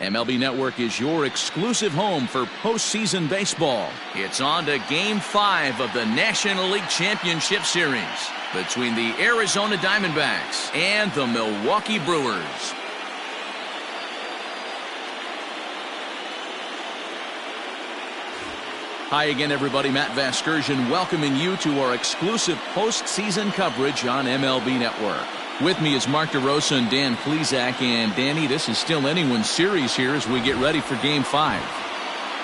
MLB Network is your exclusive home for postseason baseball. It's on to Game 5 of the National League Championship Series between the Arizona Diamondbacks and the Milwaukee Brewers. Hi again, everybody. Matt Vasgersian welcoming you to our exclusive postseason coverage on MLB Network. With me is Mark DeRosa and Dan Plesac. And Danny, this is still anyone's series here as we get ready for Game 5.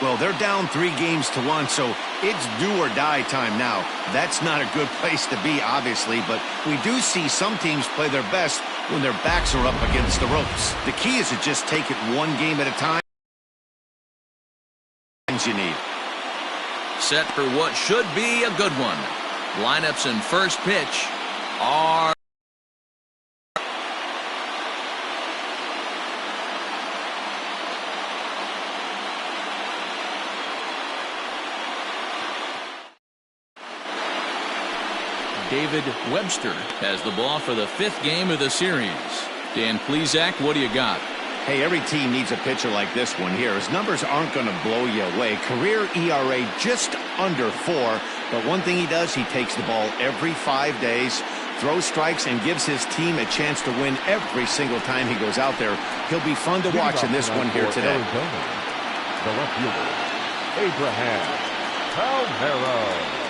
Well, they're down 3-1, so it's do or die time now. That's not a good place to be, obviously, but we do see some teams play their best when their backs are up against the ropes. The key is to just take it one game at a time. You need. Set for what should be a good one. Lineups and first pitch are David Webster has the ball for the 5th game of the series. Dan Plesac, what do you got? Hey, every team needs a pitcher like this one here. His numbers aren't going to blow you away. Career ERA just under 4. But one thing he does, he takes the ball every 5 days, throws strikes, and gives his team a chance to win every single time he goes out there. He'll be fun to watch in this one here today. The left fielder, Abraham Palmeiro.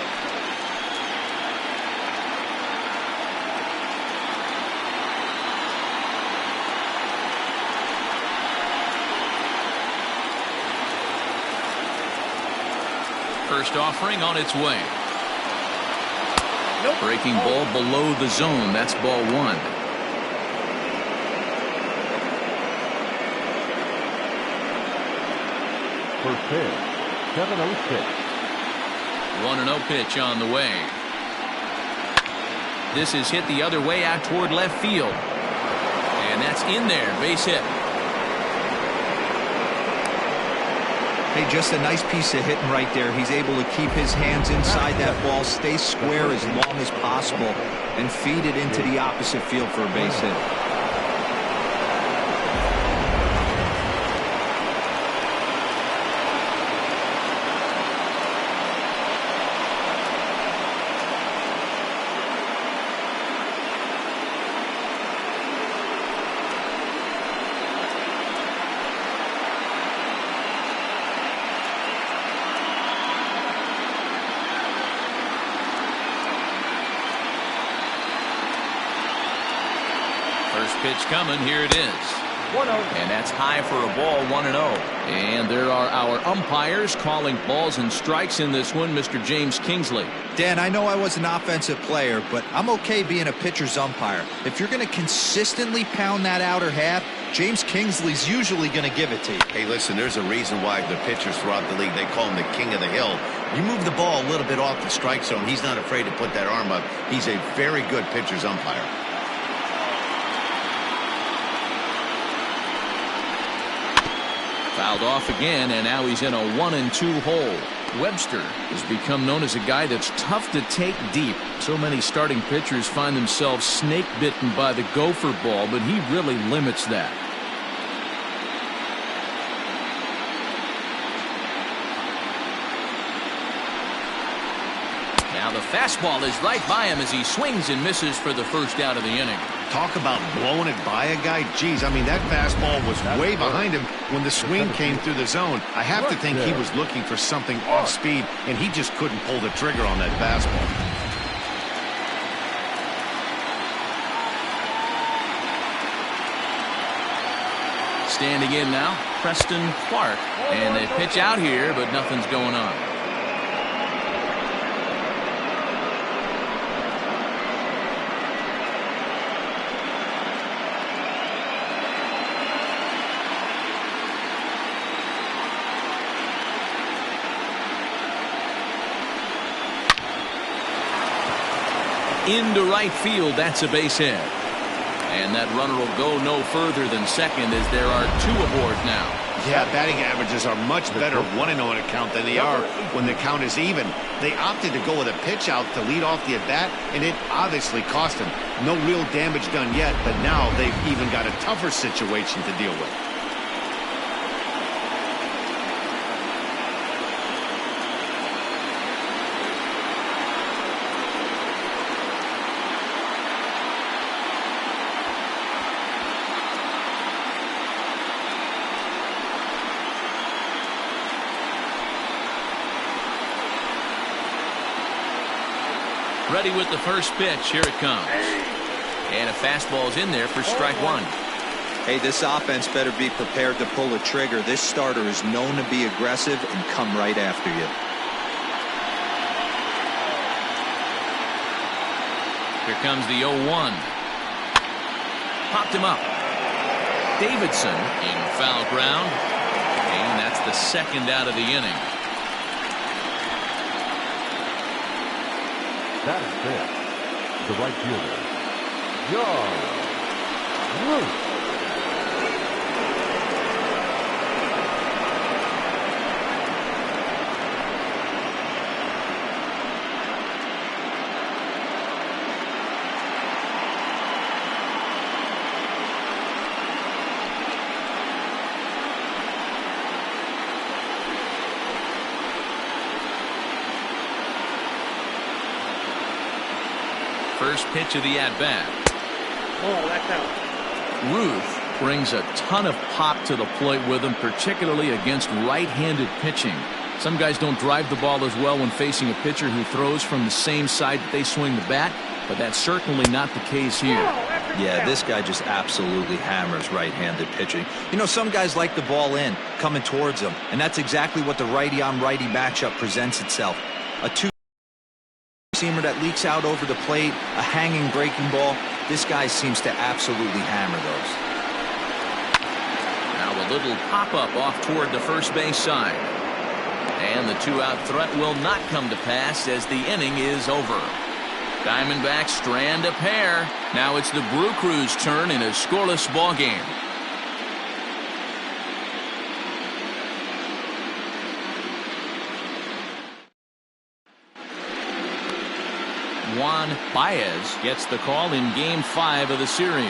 First offering on its way. Breaking ball below the zone. That's ball 1. First pitch, 7-0 pitch. 1-0 pitch on the way. This is hit the other way out toward left field. And that's in there. Base hit. Hey, just a nice piece of hitting right there. He's able to keep his hands inside that ball, stay square as long as possible, and feed it into the opposite field for a base hit. First pitch coming. Here it is. 1-0. And that's high for a ball. 1-0. And there are our umpires calling balls and strikes in this one. Mr. James Kingsley. Dan, I know I was an offensive player, but I'm okay being a pitcher's umpire. If you're going to consistently pound that outer half, James Kingsley's usually going to give it to you. Hey, listen, there's a reason why the pitchers throughout the league, they call him the king of the hill. You move the ball a little bit off the strike zone, he's not afraid to put that arm up. He's a very good pitcher's umpire. Fouled off again, and now he's in a 1-2 hole. Webster has become known as a guy that's tough to take deep. So many starting pitchers find themselves snake bitten by the gopher ball, but he really limits that. Now the fastball is right by him as he swings and misses for the first out of the inning. Talk about blowing it by a guy. Geez, I mean, that fastball was way behind him when the swing came through the zone. I have to think he was looking for something off speed, and he just couldn't pull the trigger on that fastball. Standing in now, Preston Clark. And they pitch out here, but nothing's going on. Into right field, that's a base hit. And that runner will go no further than second as there are 2 aboard now. Yeah, batting averages are much better 1-0 in a count than they are when the count is even. They opted to go with a pitch out to lead off the at-bat, and it obviously cost them. No real damage done yet, but now they've even got a tougher situation to deal with. Ready with the first pitch. Here it comes. And a fastball's in there for strike one. Hey, this offense better be prepared to pull a trigger. This starter is known to be aggressive and come right after you. Here comes the 0-1. Popped him up. Davidson in foul ground. And that's the second out of the inning. That is it. The right fielder, John Root. First pitch of the at-bat. Oh, that's out. Ruth brings a ton of pop to the plate with him, particularly against right-handed pitching. Some guys don't drive the ball as well when facing a pitcher who throws from the same side that they swing the bat, but that's certainly not the case here. Yeah, this guy just absolutely hammers right-handed pitching. You know, some guys like the ball in, coming towards them, and that's exactly what the righty-on-righty matchup presents itself. A two-seamer that leaks out over the plate, a hanging breaking ball. This guy seems to absolutely hammer those. Now a little pop-up off toward the first base side. And the two-out threat will not come to pass as the inning is over. Diamondbacks strand a pair. Now it's the Brew Crew's turn in a scoreless ball game. Juan Baez gets the call in Game 5 of the series.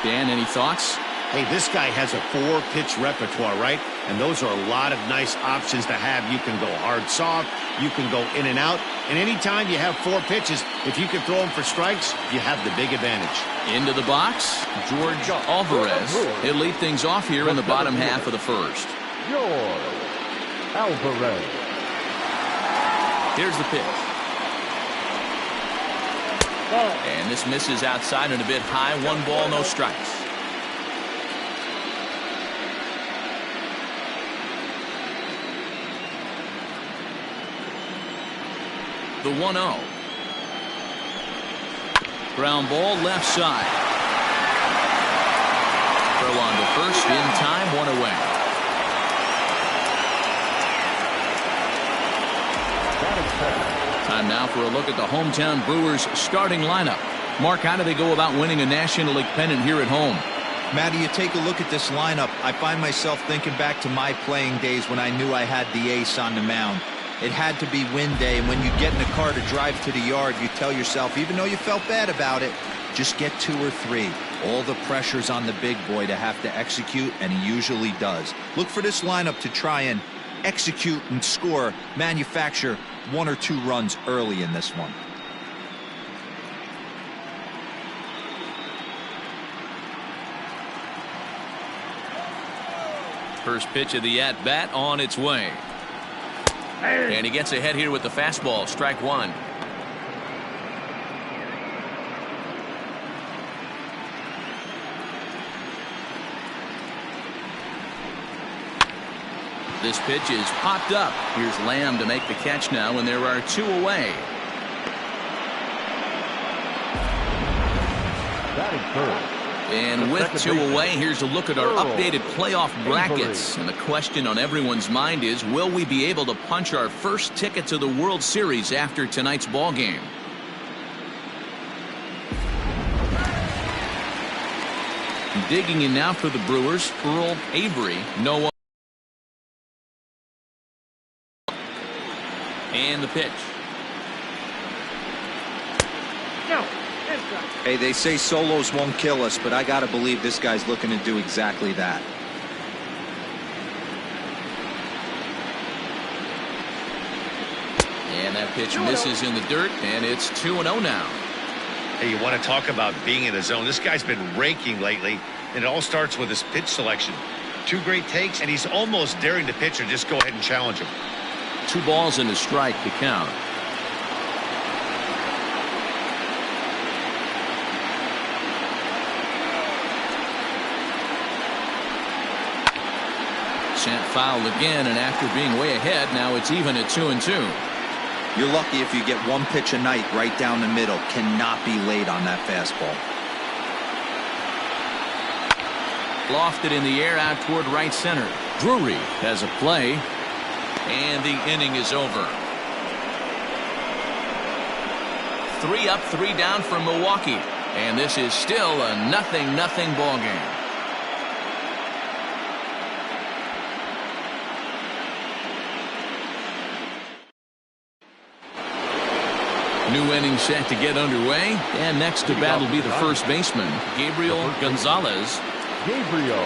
Dan, any thoughts? Hey, this guy has a 4-pitch repertoire, right? And those are a lot of nice options to have. You can go hard, soft. You can go in and out. And anytime you have 4 pitches, if you can throw them for strikes, you have the big advantage. Into the box, George Alvarez. He'll lead things off here in the bottom half of the first. George Alvarez. Here's the pitch. And this misses outside and a bit high. 1 ball, no strikes. The 1-0. Ground ball left side. Throw on to first in time, 1 away. Time now for a look at the hometown Brewers starting lineup. Mark, how do they go about winning a National League pennant here at home? Matty, you take a look at this lineup. I find myself thinking back to my playing days when I knew I had the ace on the mound. It had to be win day, and when you get in a car to drive to the yard, you tell yourself, even though you felt bad about it, just get 2 or 3. All the pressure's on the big boy to have to execute, and he usually does. Look for this lineup to try and execute and score, manufacture 1 or 2 runs early in this one. First pitch of the at-bat on its way. And he gets ahead here with the fastball. Strike 1. This pitch is popped up. Here's Lamb to make the catch now, and there are 2 away. Batting third. And with 2 away, here's a look at our updated playoff brackets. And the question on everyone's mind is, will we be able to punch our first ticket to the World Series after tonight's ball game? Digging in now for the Brewers, Earl Avery, Noah. And the pitch. Hey, they say solos won't kill us, but I got to believe this guy's looking to do exactly that. And that pitch misses in the dirt, and it's 2-0 now. Hey, you want to talk about being in the zone. This guy's been raking lately, and it all starts with his pitch selection. 2 great takes, and he's almost daring the pitcher just go ahead and challenge him. 2 balls and a strike to count. Sent foul again, and after being way ahead, now it's even at 2-2. You're lucky if you get one pitch a night right down the middle. Cannot be late on that fastball. Lofted in the air out toward right center. Drury has a play, and the inning is over. 3 up, 3 down for Milwaukee, and this is still a 0-0 ball game. New inning set to get underway, and next to bat will be the first baseman, Gabriel Gonzalez. Gabriel.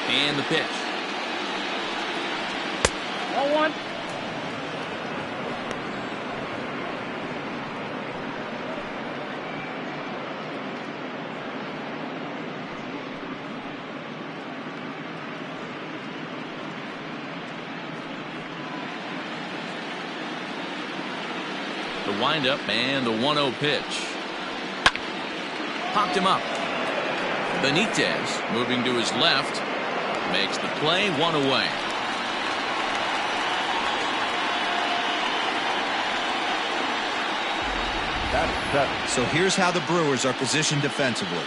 And the pitch. 0-1. The windup and the 1-0 pitch. Popped him up. Benitez moving to his left. Makes the play, 1 away. So here's how the Brewers are positioned defensively.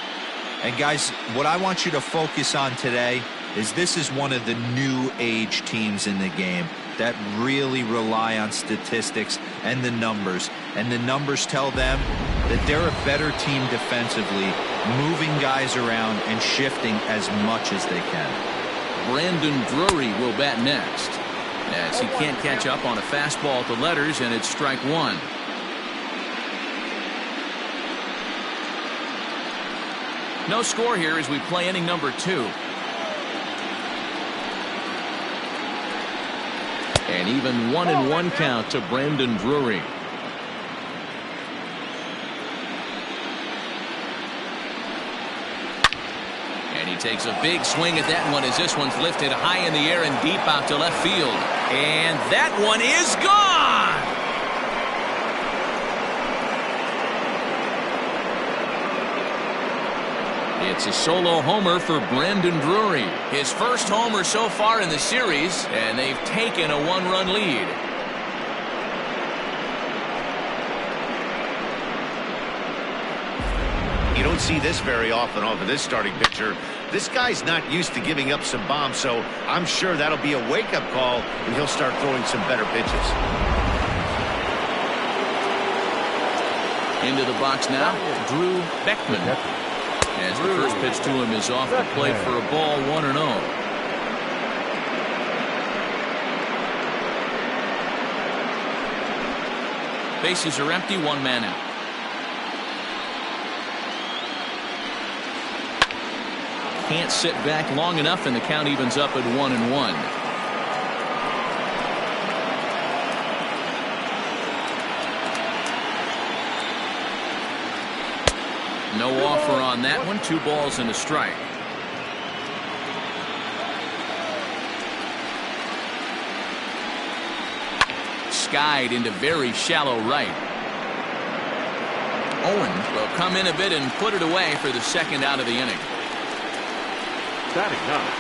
And guys, what I want you to focus on today is this is one of the new age teams in the game that really rely on statistics and the numbers. And the numbers tell them that they're a better team defensively, moving guys around and shifting as much as they can. Brandon Drury will bat next, as he can't catch up on a fastball at the letters, and it's strike 1. No score here as we play inning number 2. And even 1-1 count to Brandon Drury. And he takes a big swing at that one as this one's lifted high in the air and deep out to left field. And that one is gone! It's a solo homer for Brandon Drury. His first homer so far in the series, and they've taken a 1-run lead. You don't see this very often off of this starting pitcher. This guy's not used to giving up some bombs, so I'm sure that'll be a wake-up call, and he'll start throwing some better pitches. Into the box now, Drew Beckman. As the first pitch to him is off the plate for a ball, 1-0. Bases are empty, 1 man out. Can't sit back long enough, and the count evens up at 1-1. No offer on that one. 2 balls and a strike. Skied into very shallow right. Owen will come in a bit and put it away for the second out of the inning. Batting ninth,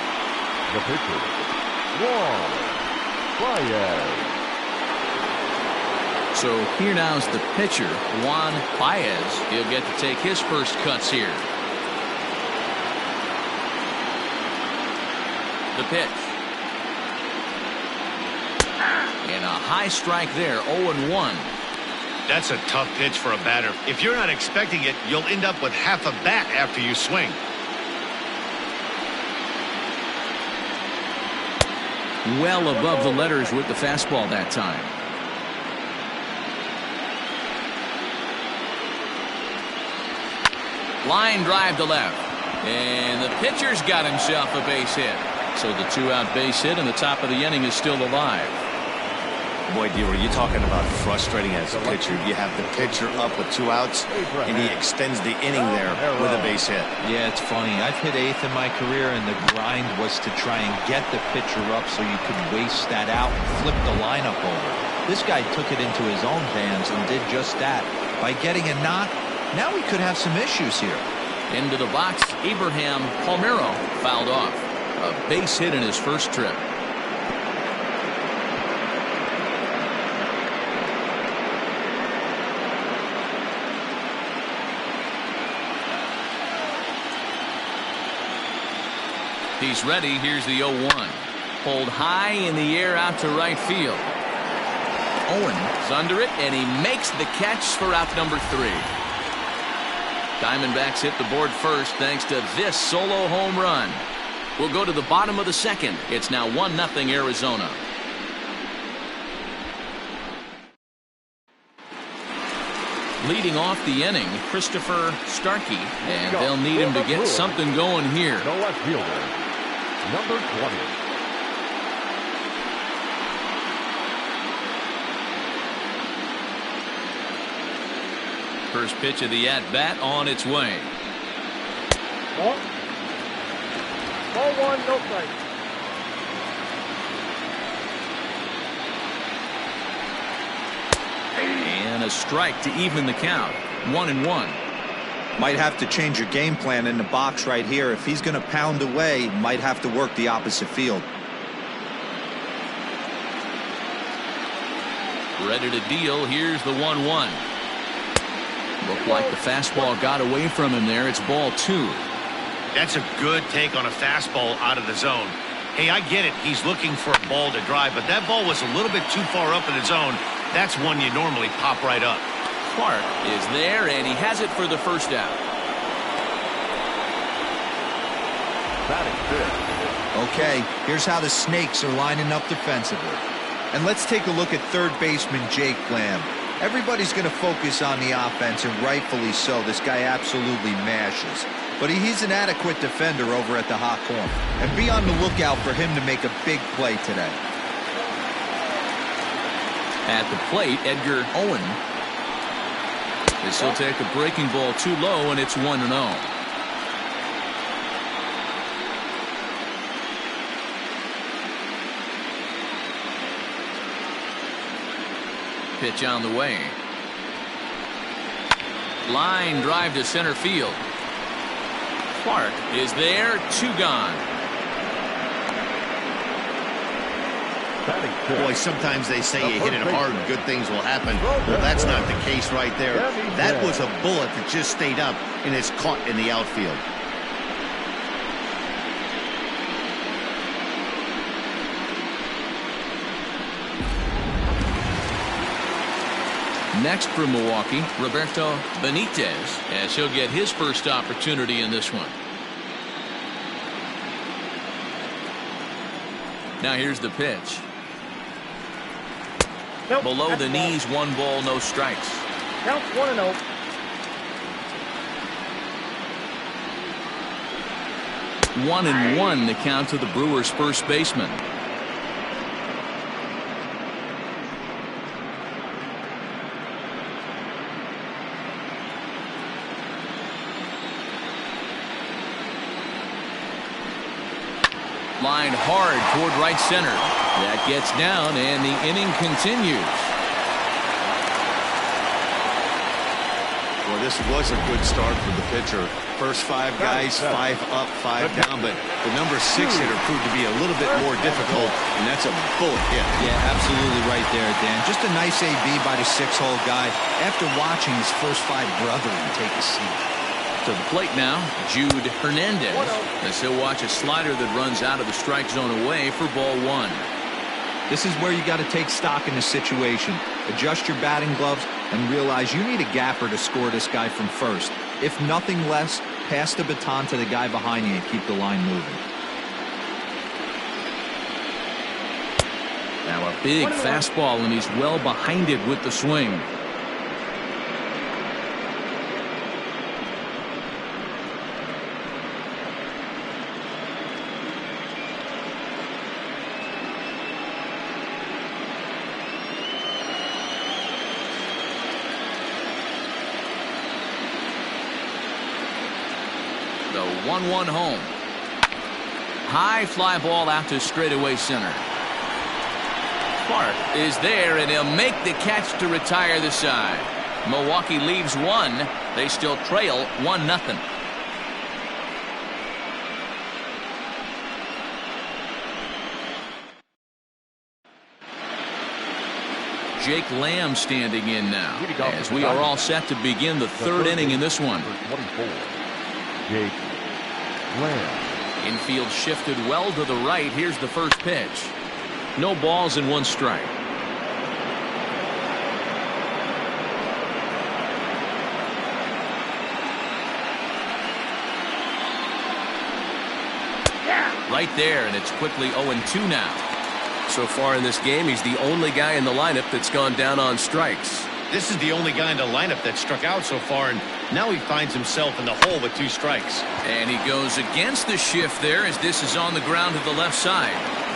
the pitcher, Juan Baez. So here now's the pitcher, Juan Baez. He'll get to take his first cuts here. The pitch. And a high strike there, 0-1. That's a tough pitch for a batter. If you're not expecting it, you'll end up with half a bat after you swing. Well above the letters with the fastball that time. Line drive to left. And the pitcher's got himself a base hit. So the 2-out base hit, and the top of the inning is still alive. Boy, D-Roy, you're talking about frustrating as a pitcher. You have the pitcher up with 2 outs, and he extends the inning there with a base hit. Yeah, it's funny. I've hit 8th in my career, and the grind was to try and get the pitcher up so you could waste that out and flip the lineup over. This guy took it into his own hands and did just that. By getting a knock, now we could have some issues here. Into the box, Abraham Palmeiro fouled off. A base hit in his first trip. He's ready. Here's the 0-1. Pulled high in the air out to right field. Owens under it, and he makes the catch for out number 3. Diamondbacks hit the board first thanks to this solo home run. We'll go to the bottom of the second. It's now 1-0 Arizona. Leading off the inning, Christopher Starkey, and they'll need him to get something going here. The left fielder, number 20. First pitch of the at-bat on its way. Ball 1, no strike. And a strike to even the count. 1-1. Might have to change your game plan in the box right here. If he's going to pound away, might have to work the opposite field. Ready to deal. Here's the 1-1. Looked like the fastball got away from him there. It's ball 2. That's a good take on a fastball out of the zone. Hey, I get it. He's looking for a ball to drive, but that ball was a little bit too far up in the zone. That's one you normally pop right up. Clark is there, and he has it for the first out. Batting fifth. Okay, here's how the Snakes are lining up defensively. And let's take a look at third baseman Jake Lamb. Everybody's going to focus on the offense, and rightfully so. This guy absolutely mashes. But he's an adequate defender over at the hot corner. And be on the lookout for him to make a big play today. At the plate, Edgar Owen. This will take a breaking ball too low, and it's 1-0. Pitch on the way. Line drive to center field. Clark is there. 2 gone. Boy, sometimes they say you hit it hard and good things will happen. Well, that's not the case right there. That was a bullet that just stayed up and is caught in the outfield. Next for Milwaukee, Roberto Benitez, as he'll get his first opportunity in this one. Now here's the pitch. Nope, Below the ball. knees, 1 ball, no strikes. Counts 1-0. 1-1 the count to the Brewers' first baseman. Line hard toward right center. That gets down, and the inning continues. Well, this was a good start for the pitcher. First 5 guys, 5 up, 5 down, but the number 6 hitter proved to be a little bit more difficult, and that's a bullet hit. Yeah, absolutely right there, Dan. Just a nice AB by the 6-hole guy after watching his first 5 brethren take a seat. To the plate now, Jude Hernandez, as he'll watch a slider that runs out of the strike zone away for ball 1. This is where you got to take stock in the situation. Adjust your batting gloves and realize you need a gapper to score this guy from first. If nothing less, pass the baton to the guy behind you and keep the line moving. Now a big fastball, and he's well behind it with the swing. The 1-1 home. High fly ball out to straightaway center. Clark is there, and he'll make the catch to retire the side. Milwaukee leaves one. They still trail 1-0. Jake Lamb standing in now as we are all set to begin the third inning in this one. 24. Jake Lamb. Infield shifted well to the right. Here's the first pitch. No balls and 1 strike. Right there, and it's quickly 0-2 now. So far in this game, he's the only guy in the lineup that's gone down on strikes. This is the only guy in the lineup that struck out so far, and now he finds himself in the hole with 2 strikes. And he goes against the shift there as this is on the ground to the left side.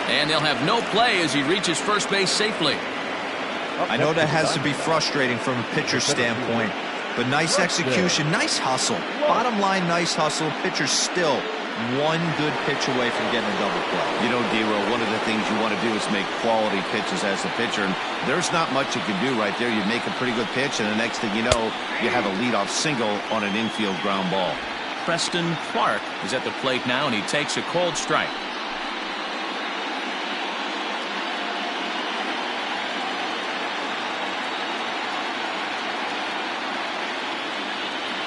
And they'll have no play as he reaches first base safely. I know that has to be frustrating from a pitcher's standpoint, but nice execution, nice hustle. Bottom line, nice hustle. Pitcher's still 1 good pitch away from getting a double play. You know, D-Roll, one of the things you want to do is make quality pitches as a pitcher, and there's not much you can do right there. You make a pretty good pitch, and the next thing you know, you have a leadoff single on an infield ground ball. Preston Clark is at the plate now, and he takes a cold strike.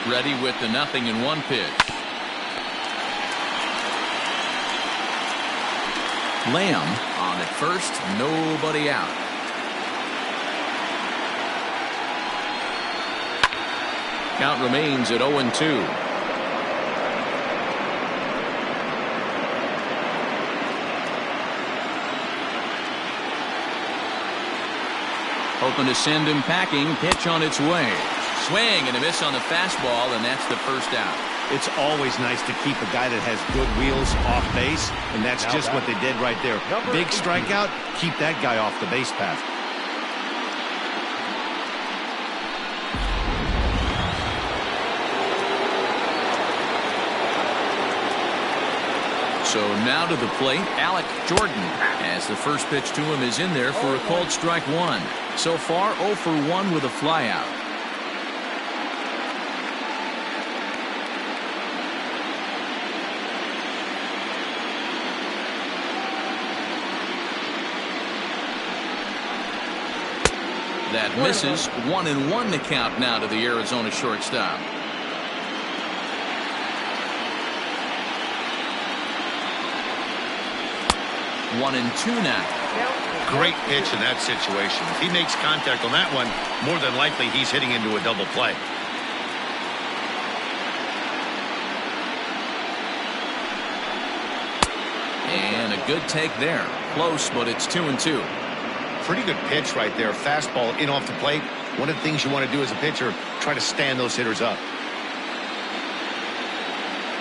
Ready with the 0-1 pitch. Lamb on at first, nobody out. Count remains at 0-2. Hoping to send him packing. Pitch on its way. Swing and a miss on the fastball, and that's the first out. It's always nice to keep a guy that has good wheels off base, and that's just what they did right there. Big strikeout, keep that guy off the base path. So now to the plate, Alec Jordan, as the first pitch to him is in there for a called strike 1. So far 0 for 1 with a flyout. That misses. 1-1 the count now to the Arizona shortstop. One and 2 now. Great pitch in that situation. If he makes contact on that one, more than likely he's hitting into a double play. And a good take there. Close, but it's 2-2. Pretty good pitch right there. Fastball in off the plate. One of the things you want to do as a pitcher, try to stand those hitters up.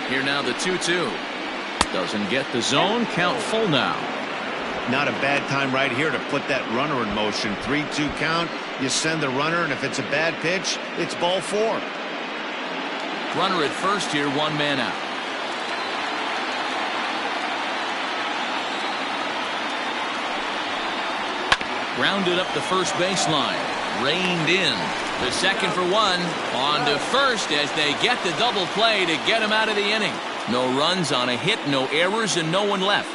Here now the 2-2. Doesn't get the zone. Count full now. Not a bad time right here to put that runner in motion. 3-2 count. You send the runner, and if it's a bad pitch, it's ball 4. Runner at first here, 1 man out. Grounded up the first baseline. Reined in. The second for 1. On to first as they get the double play to get him out of the inning. No runs on a hit, no errors, and no one left.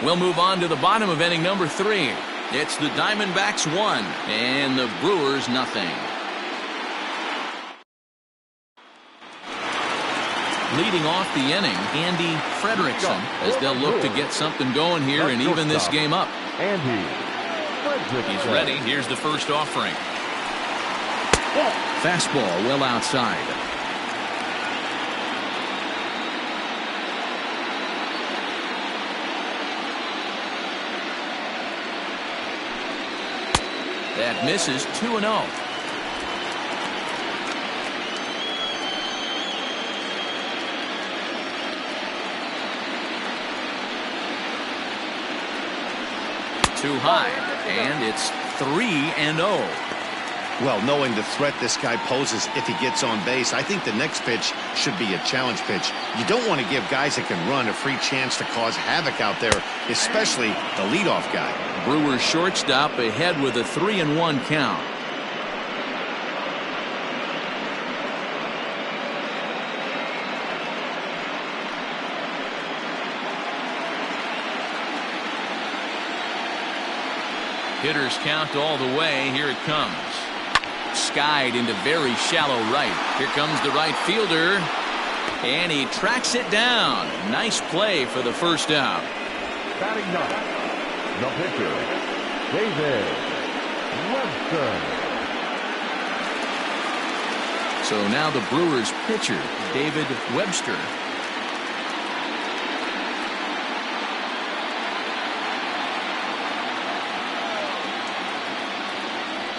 We'll move on to the bottom of inning number 3. It's the Diamondbacks 1 and the Brewers 0. Leading off the inning, Andy Frederickson, as they'll look to get something going here and even this game up. He's ready. Here's the first offering. Fastball well outside. That misses. 2-0. Too high, and it's 3-0. Well, knowing the threat this guy poses if he gets on base, I think the next pitch should be a challenge pitch. You don't want to give guys that can run a free chance to cause havoc out there, especially the leadoff guy. Brewers shortstop ahead with a 3-1 count. Hitters count all the way. Here it comes. Skied into very shallow right. Here comes the right fielder. And he tracks it down. Nice play for the first out. Batting ninth, the pitcher, David Webster. So now the Brewers pitcher, David Webster.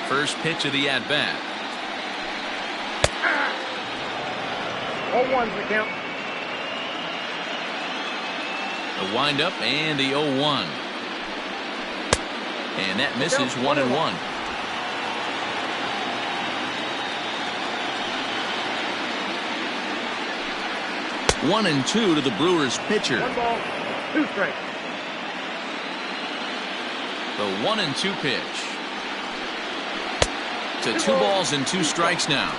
First pitch of the at-bat. 0-1's the count. The windup and the 0-1. And that misses 1-1. One and two to the Brewers pitcher. 1 ball, 2 strikes. The 1-2 pitch. To 2 balls and 2 strikes now.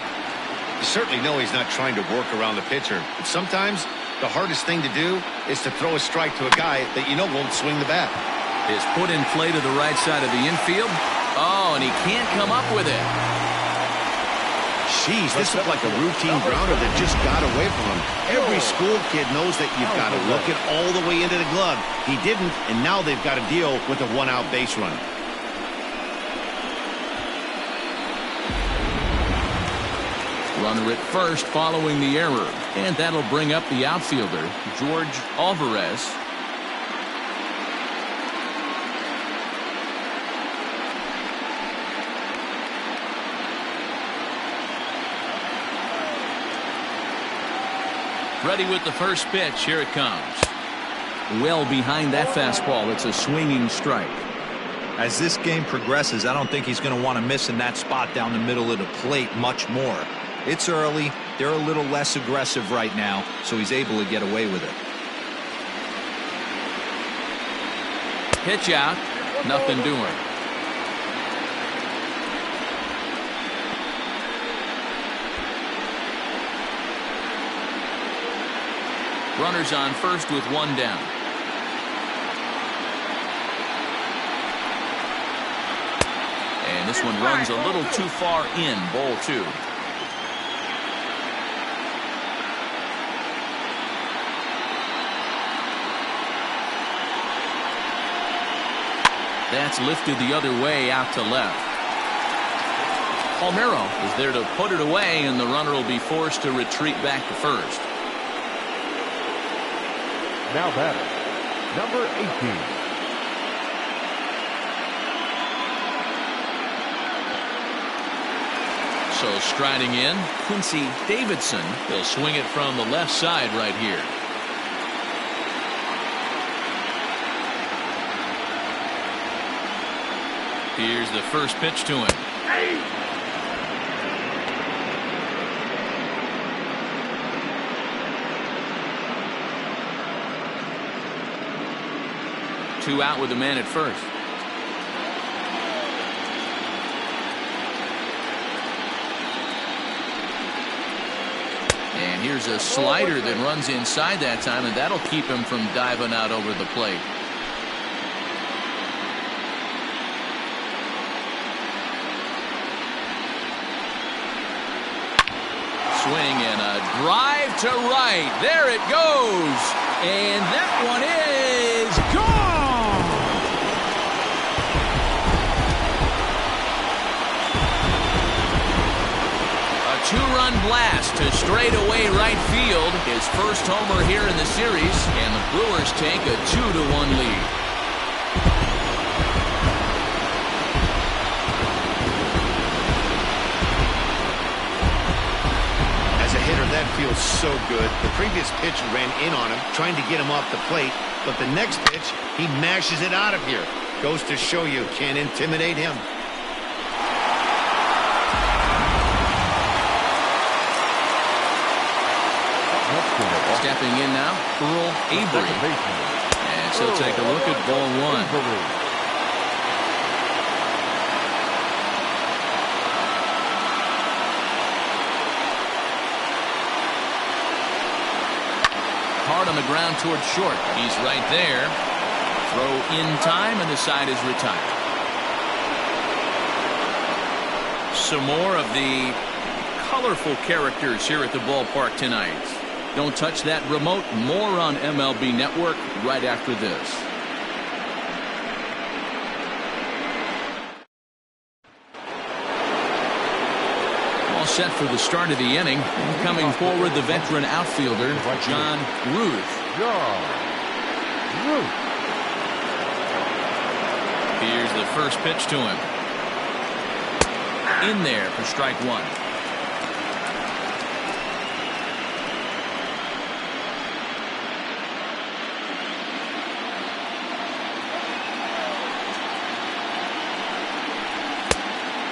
You certainly know he's not trying to work around the pitcher. But sometimes the hardest thing to do is to throw a strike to a guy that you know won't swing the bat. Is put in play to the right side of the infield. Oh, and he can't come up with it. Jeez, this looked like a routine grounder that just got away from him. Every school kid knows that you've got to look it all the way into the glove. He didn't, and now they've got to deal with a 1-out base run. Runner at first following the error. And that'll bring up the outfielder, George Alvarez. Ready with the first pitch. Here it comes. Well behind that fastball. It's a swinging strike. As this game progresses, I don't think he's going to want to miss in that spot down the middle of the plate much more. It's early. They're a little less aggressive right now, so he's able to get away with it. Pitch out. Nothing doing. Runners on first with 1 down. And this one runs a little too far in. Ball 2. That's lifted the other way out to left. Palmeiro is there to put it away, and the runner will be forced to retreat back to first. Now batter, number 18. So striding in, Quincy Davidson. He'll swing it from the left side right here. Here's the first pitch to him. Two out with a man at first. And here's a slider that runs inside that time, and that'll keep him from diving out over the plate. Swing and a drive to right. There it goes. And that one is gone. A 2-run blast to straightaway right field. His first homer here in the series. And the Brewers take a 2-1 lead. That feels so good. The previous pitcher ran in on him, trying to get him off the plate, but the next pitch, he mashes it out of here. Goes to show you, can't intimidate him. Stepping in now, Earl Avery. And so take a look at ball 1. Hard on the ground towards short. He's right there. Throw in time, and the side is retired. Some more of the colorful characters here at the ballpark tonight. Don't touch that remote. More on MLB Network right after this. All set for the start of the inning. Coming forward, the veteran outfielder, John Ruth. Here's the first pitch to him. In there for strike one.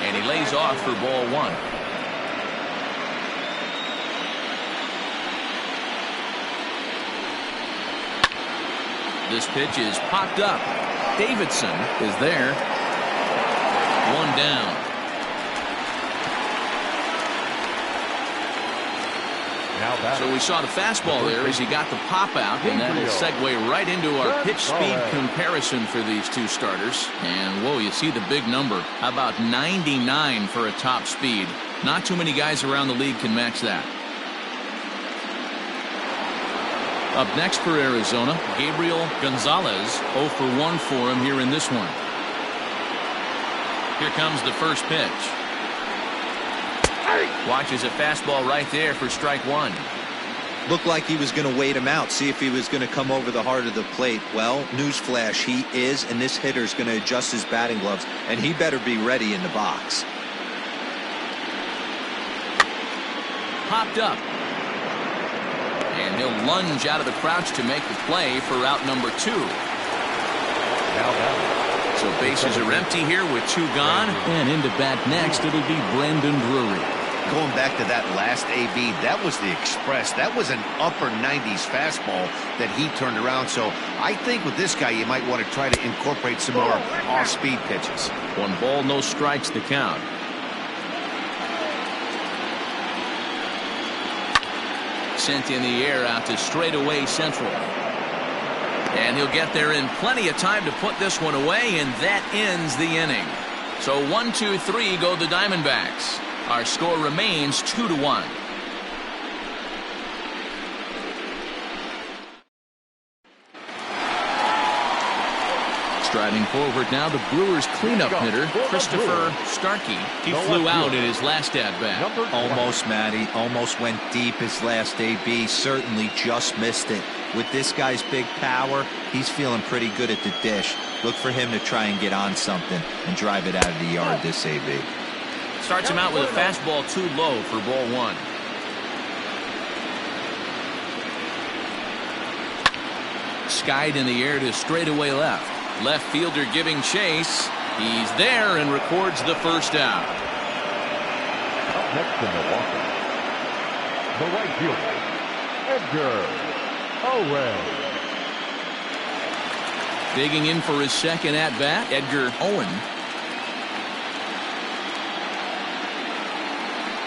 And he lays off for ball one. This pitch is popped up. Davidson is there. One down. So we saw the fastball there as he got the pop out, and that'll segue right into our pitch speed comparison for these two starters. And whoa, you see the big number. How about 99 for a top speed? Not too many guys around the league can match that. Up next for Arizona, Gabriel Gonzalez. 0 for 1 for him here in this one. Here comes the first pitch. Watches a fastball right there for strike one. Looked like he was going to wait him out, see if he was going to come over the heart of the plate. Well, newsflash, he is, and this hitter's going to adjust his batting gloves, and he better be ready in the box. Popped up. And he'll lunge out of the crouch to make the play for out number 2. So bases are empty here with 2 gone. And into bat next, it'll be Brandon Drury. Going back to that last AB, that was the express. That was an upper 90s fastball that he turned around. So I think with this guy, you might want to try to incorporate some more off-speed pitches. 1 ball, no strikes to count. Sent in the air out to straightaway central. And he'll get there in plenty of time to put this one away, and that ends the inning. So 1, 2, 3 go the Diamondbacks. Our score remains 2-1. Striding forward now, the Brewers cleanup hitter, Christopher Starkey. He flew out in his last at-bat. Almost, Matty. Almost went deep his last AB. Certainly just missed it. With this guy's big power, he's feeling pretty good at the dish. Look for him to try and get on something and drive it out of the yard this AB. Starts him out with a fastball too low for ball 1. Skied in the air to straightaway left. Left fielder giving chase. He's there and records the first out. Up next to Milwaukee, the right fielder, Edgar Owen. Digging in for his second at-bat, Edgar Owen.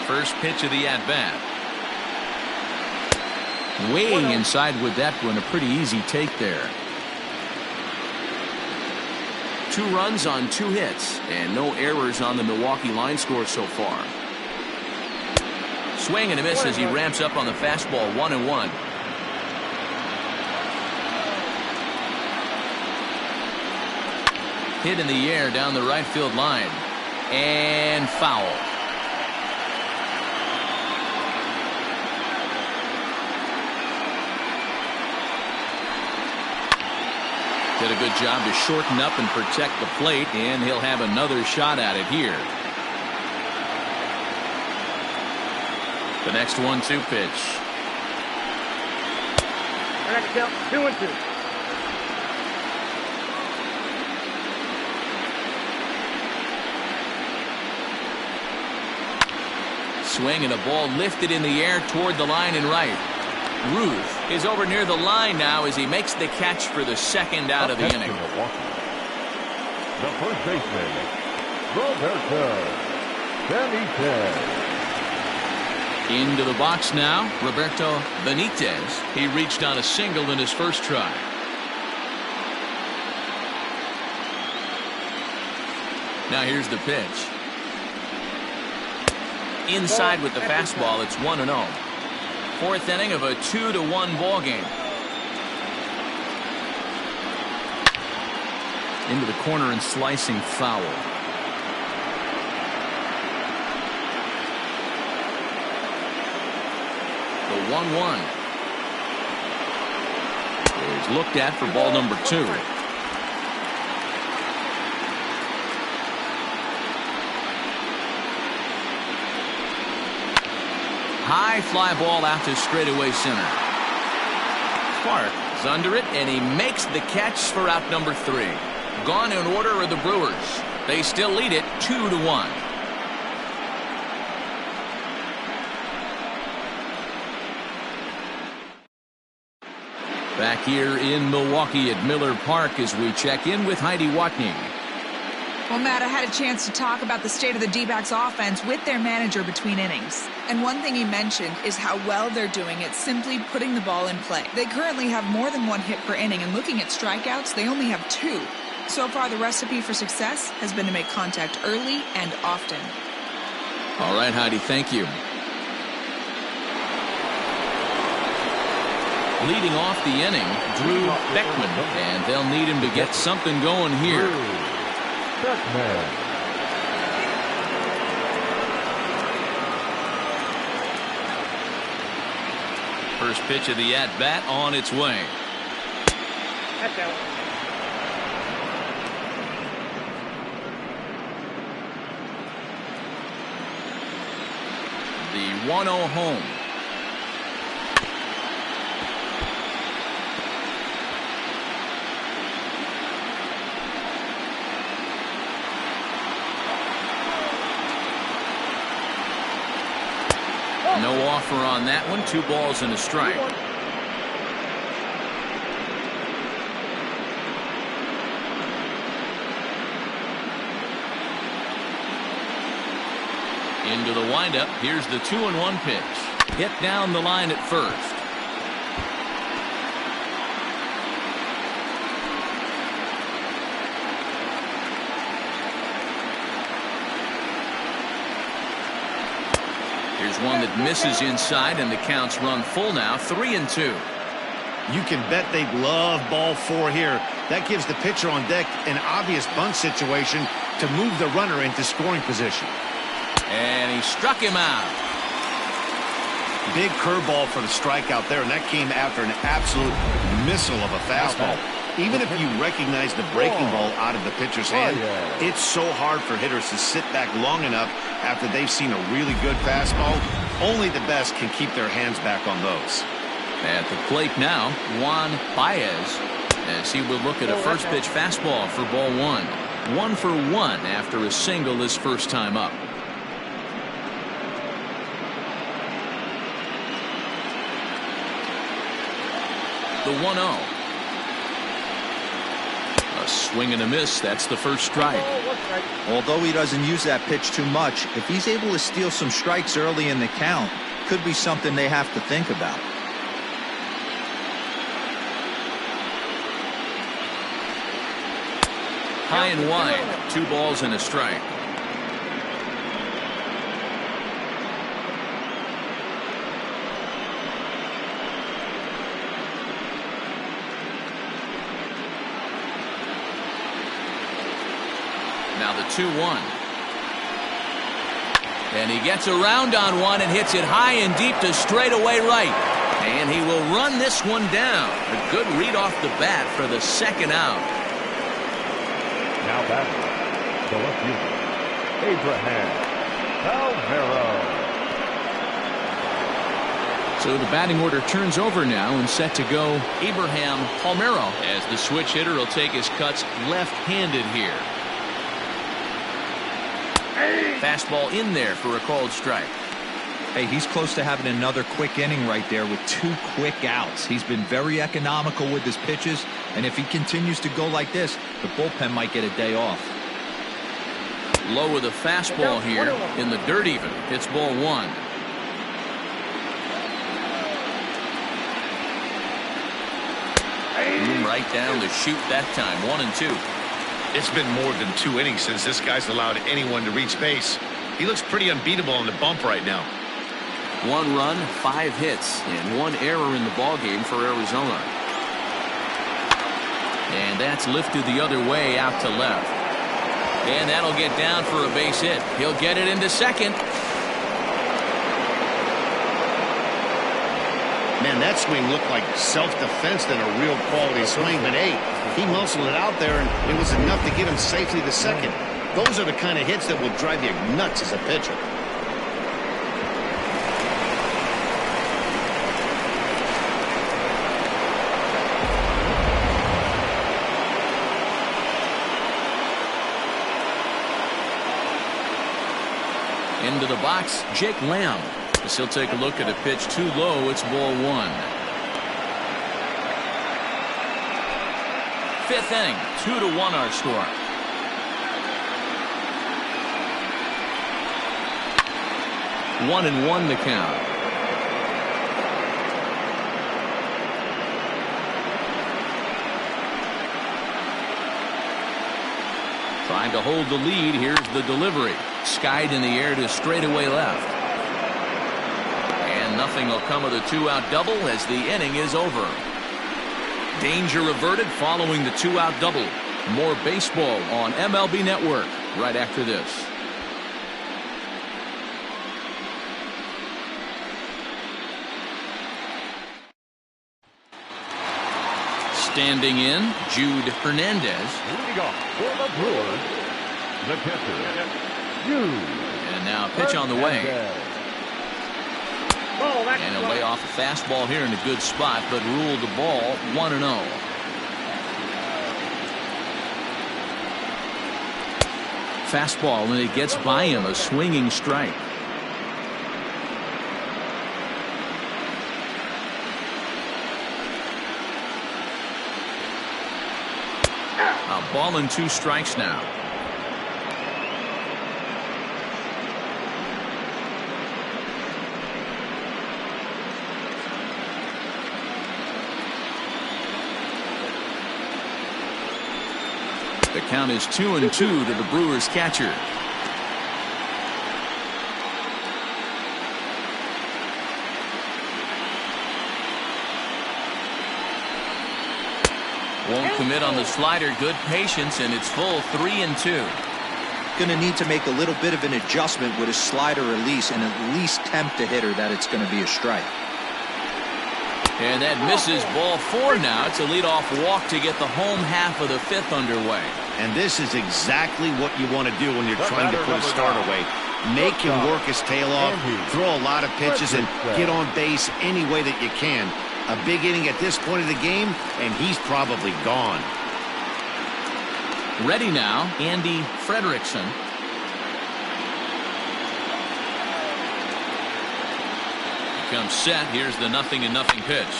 First pitch of the at-bat. Way inside with that one. A pretty easy take there. 2 runs on 2 hits and no errors on the Milwaukee line score so far. Swing and a miss as he ramps up on the fastball. 1-1. Hit in the air down the right field line and foul. Did a good job to shorten up and protect the plate, and he'll have another shot at it here. The next 1-2 pitch. I got to count 2-2. Swing and a ball lifted in the air toward the line and right. Ruth is over near the line now as he makes the catch for the second out of the inning. The first baseman, Roberto Benitez. Into the box now, Roberto Benitez. He reached on a single in his first try. Now here's the pitch. Inside with the fastball, it's 1-0. Fourth inning of a 2-1 ball game. Into the corner and slicing foul. The 1-1 is looked at for ball number 2. High fly ball out to straightaway center. Clark is under it, and he makes the catch for out number 3. Gone in order are the Brewers. They still lead it 2-1. Back here in Milwaukee at Miller Park as we check in with Heidi Watney. Well, Matt, I had a chance to talk about the state of the D-backs offense with their manager between innings. And one thing he mentioned is how well they're doing at simply putting the ball in play. They currently have more than 1 hit per inning, and looking at strikeouts, they only have 2. So far, the recipe for success has been to make contact early and often. All right, Heidi, thank you. Leading off the inning, Drew Beckman, and they'll need him to get something going here. Beckman. First pitch of the at-bat on its way. That's out. The 1-0 home. No offer on that one. 2 balls and a strike. Into the windup. Here's the 2-1 pitch. Hit down the line at first. Here's one that misses inside, and the count's run full now. 3-2. You can bet they'd love ball 4 here. That gives the pitcher on deck an obvious bunt situation to move the runner into scoring position. And he struck him out. Big curveball for the strikeout there, and that came after an absolute missile of a fastball. Even if you recognize the breaking ball out of the pitcher's hand, it's so hard for hitters to sit back long enough after they've seen a really good fastball. Only the best can keep their hands back on those. At the plate now, Juan Baez, as he will look at a first pitch fastball for ball 1. 1 for 1 after a single his first time up. The 1-0. A swing and a miss. That's the first strike. Although he doesn't use that pitch too much, if he's able to steal some strikes early in the count, could be something they have to think about. High and wide. 2 balls and a strike. Now the 2-1. And he gets around on one and hits it high and deep to straightaway right. And he will run this one down. A good read off the bat for the second out. Now batting, the left fielder, Abraham Palmeiro. So the batting order turns over now and set to go Abraham Palmeiro, as the switch hitter will take his cuts left-handed here. Fastball in there for a called strike. Hey, he's close to having another quick inning right there with 2 quick outs. He's been very economical with his pitches, and if he continues to go like this, the bullpen might get a day off. Low with a fastball here in the dirt even. It's ball 1. Right down the chute that time. 1-2. It's been more than 2 innings since this guy's allowed anyone to reach base. He looks pretty unbeatable on the bump right now. 1 run, 5 hits, and 1 error in the ballgame for Arizona. And that's lifted the other way out to left. And that'll get down for a base hit. He'll get it into second. Man, that swing looked like self-defense than a real quality swing. But hey, he muscled it out there, and it was enough to get him safely to second. Those are the kind of hits that will drive you nuts as a pitcher. Into the box, Jake Lamb. As he'll take a look at a pitch too low. It's ball 1. 5th inning, 2-1 our score. One and 1 the count. Trying to hold the lead. Here's the delivery. Skied in the air to straightaway left. And nothing will come of the 2-out double as the inning is over. Danger averted following the 2-out double. More baseball on MLB Network right after this. Standing in, Jude Hernandez. Leading off for the Brewers, the catcher, Jude. And now pitch on the way. Ball, that's And he'll lay off a fastball here in a good spot, but ruled the ball 1-0. Fastball, and it gets by him, a swinging strike. A ball and 2 strikes now. The count is 2-2 to the Brewers catcher. Won't commit on the slider. Good patience, and it's full 3-2. Going to need to make a little bit of an adjustment with his slider release and at least tempt the hitter that it's going to be a strike. And that misses. Ball 4 now. It's a leadoff walk to get the home half of the 5th underway. And this is exactly what you want to do when you're trying to put a start away. Make him work his tail off, throw a lot of pitches, and get on base any way that you can. A big inning at this point of the game, and he's probably gone. Ready now, Andy Frederickson. Comes set. Here's the 0-0 pitch.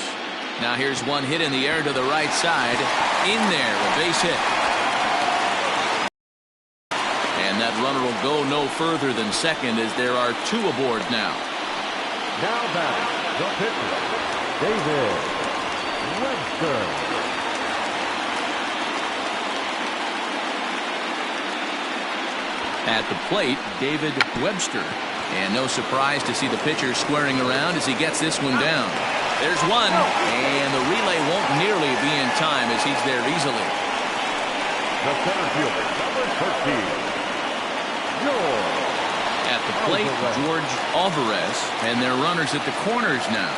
Now here's one hit in the air to the right side. In there, a base hit. And that runner will go no further than second as there are 2 aboard now. Now back, the pitcher, David Webster. At the plate, David Webster. And no surprise to see the pitcher squaring around as he gets this one down. There's one, and the relay won't nearly be in time as he's there easily. The center fielder, number 13, George. At the plate, George Alvarez, and their runners at the corners now.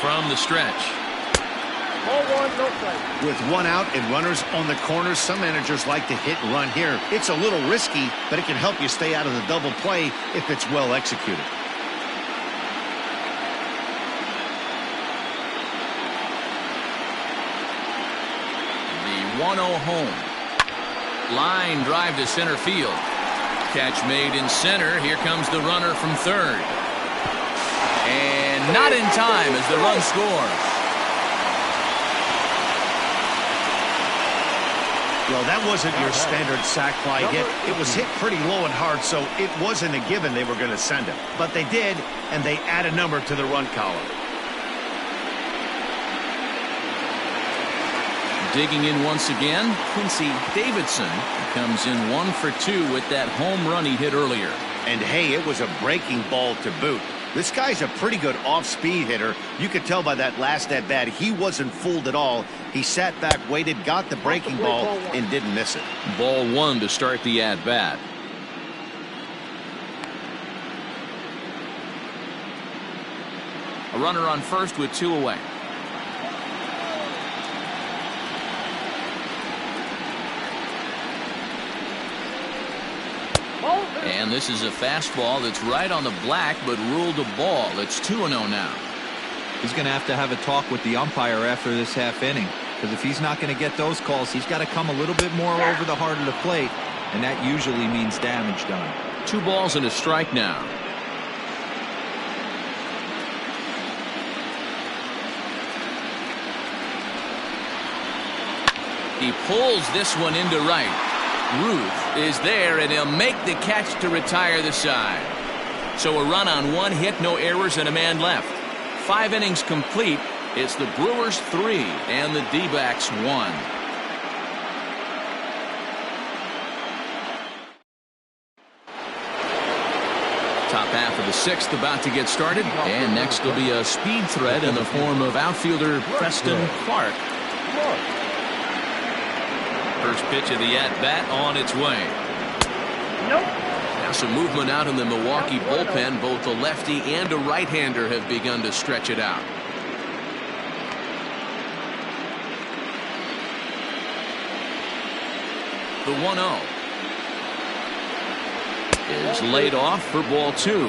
From the stretch. With 1 out and runners on the corners, some managers like to hit and run here. It's a little risky, but it can help you stay out of the double play if it's well executed. The 1-0 home. Line drive to center field. Catch made in center. Here comes the runner from third. And not in time as the run scores. Well, that wasn't your standard sac fly hit. It was hit pretty low and hard, so it wasn't a given they were going to send him. But they did, and they add a number to the run column. Digging in once again, Quincy Davidson comes in 1 for 2 with that home run he hit earlier. And hey, it was a breaking ball to boot. This guy's a pretty good off-speed hitter. You could tell by that last at-bat he wasn't fooled at all. He sat back, waited, got the breaking ball, and didn't miss it. Ball 1 to start the at-bat. A runner on first with 2 away. And this is a fastball that's right on the black, but ruled a ball. It's 2-0 now. He's going to have a talk with the umpire after this half inning, because if he's not going to get those calls, he's got to come a little bit more over the heart of the plate, and that usually means damage done. 2 balls and a strike now. He pulls this one into right. Ruth is there, and he'll make the catch to retire the side. So a run on 1 hit, no errors, and a man left. 5 innings complete. It's the Brewers 3 and the D-backs 1. Top half of the 6th about to get started, and next will be a speed threat in the form of outfielder Preston Clark. First pitch of the at-bat on its way. Nope. Now some movement out in the Milwaukee bullpen. Both a lefty and a right-hander have begun to stretch it out. The 1-0 is laid off for ball 2.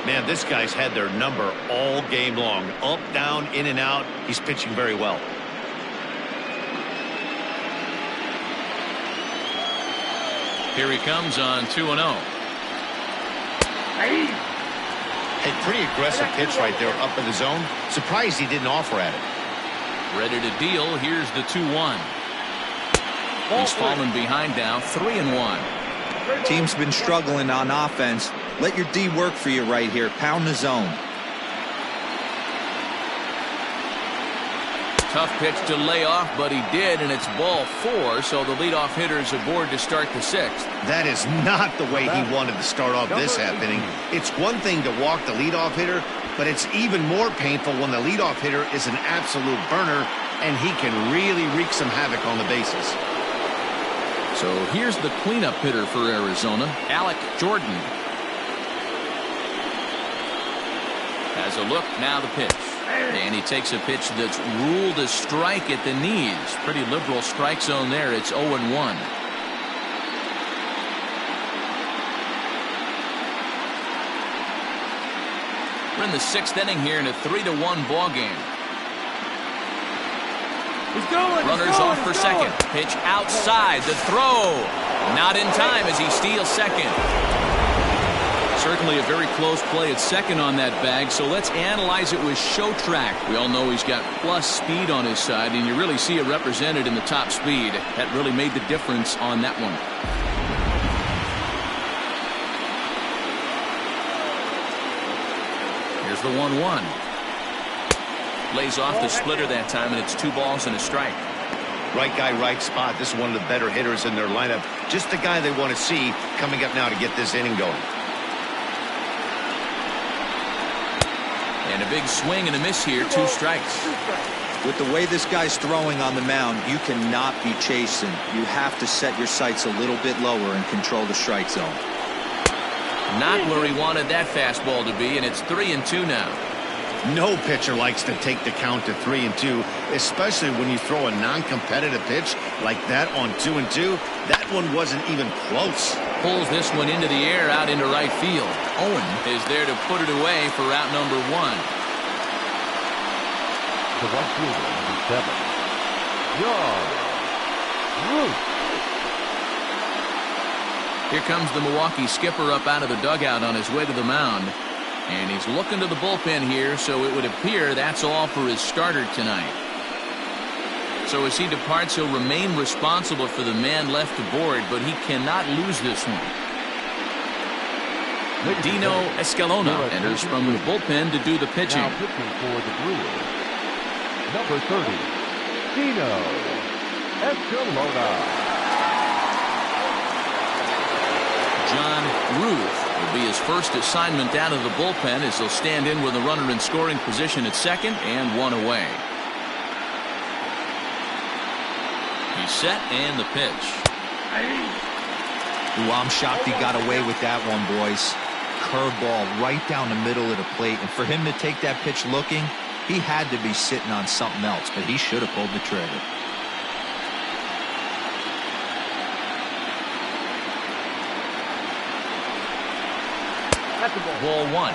Man, this guy's had their number all game long. Up, down, in and out. He's pitching very well. Here he comes on 2-0. A pretty aggressive pitch right there up in the zone. Surprised he didn't offer at it. Ready to deal. Here's the 2-1. He's fallen behind now, 3-1. Team's been struggling on offense. Let your D work for you right here. Pound the zone. Tough pitch to lay off, but he did, and it's ball 4, so the leadoff hitter is aboard to start the 6th. That is not the way he wanted to start off this half inning. It's one thing to walk the leadoff hitter, but it's even more painful when the leadoff hitter is an absolute burner, and he can really wreak some havoc on the bases. So here's the cleanup hitter for Arizona, Alec Jordan. Has a look, now the pitch. And he takes a pitch that's ruled a strike at the knees. Pretty liberal strike zone there. It's 0-1. We're in the 6th inning here in a 3-1 ball game. Runners off for second. Pitch outside. The throw. Not in time as he steals second. Certainly a very close play at second on that bag, so let's analyze it with show track. We all know he's got plus speed on his side, and you really see it represented in the top speed. That really made the difference on that one. Here's the 1-1. Lays off the splitter that time, and it's 2 balls and a strike. Right guy, right spot. This is one of the better hitters in their lineup. Just the guy they want to see coming up now to get this inning going. And a big swing and a miss here, 2 strikes. With the way this guy's throwing on the mound, you cannot be chasing. You have to set your sights a little bit lower and control the strike zone. Not where he wanted that fastball to be, and it's 3-2 now. No pitcher likes to take the count to 3-2, especially when you throw a non-competitive pitch like that on 2-2. That one wasn't even close. Pulls this one into the air out into right field. Owen is there to put it away for out number 1. The right fielder, number 7. John Ruth. Here comes the Milwaukee skipper up out of the dugout on his way to the mound. And he's looking to the bullpen here, so it would appear that's all for his starter tonight. So as he departs, he'll remain responsible for the man left aboard, but he cannot lose this one. Dino Escalona enters from the bullpen to do the pitching. Now pitching for the Brewers, number 30, Dino Escalona. John Ruth will be his first assignment down to the bullpen as he'll stand in with a runner in scoring position at second and one away. He's set and the pitch. Ooh, I'm shocked he got away with that one, boys. Curveball right down the middle of the plate, and for him to take that pitch looking, he had to be sitting on something else, but he should have pulled the trigger. Ball one.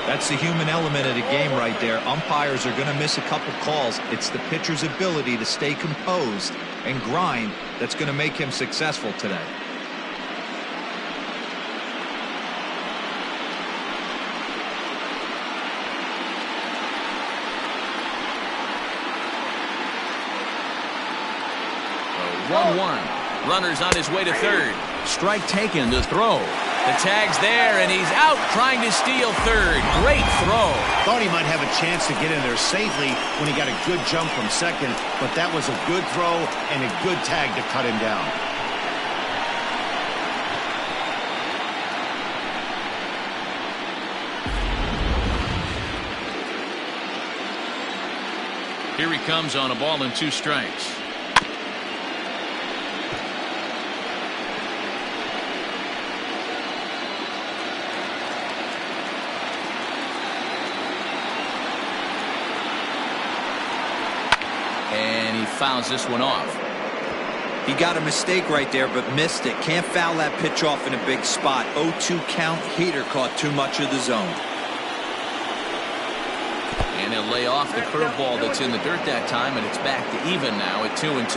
That's the human element of the game right there. Umpires are going to miss a couple calls. It's the pitcher's ability to stay composed and grind that's going to make him successful today. Oh, 1-1. Runner's on his way to third. Strike taken to throw. The tag's there, and he's out trying to steal third. Great throw. Thought he might have a chance to get in there safely when he got a good jump from second, but that was a good throw and a good tag to cut him down. Here he comes on a ball and 2 strikes. And he fouls this one off. He got a mistake right there, but missed it. Can't foul that pitch off in a big spot. 0-2 count. Heater caught too much of the zone. And he'll lay off the curveball that's in the dirt that time, and it's back to even now at 2-2.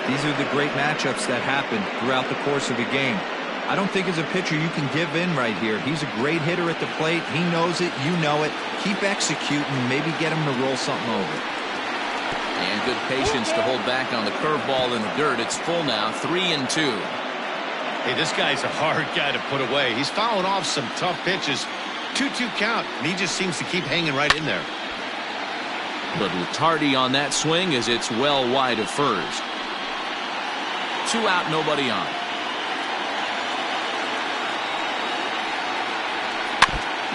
These are the great matchups that happen throughout the course of a game. I don't think as a pitcher you can give in right here. He's a great hitter at the plate. He knows it. You know it. Keep executing. Maybe get him to roll something over. And good patience to hold back on the curveball in the dirt. It's full now, 3-2. Hey, this guy's a hard guy to put away. He's fouling off some tough pitches. 2-2 count, and he just seems to keep hanging right in there. Little tardy on that swing as it's well wide of first. 2 out, nobody on.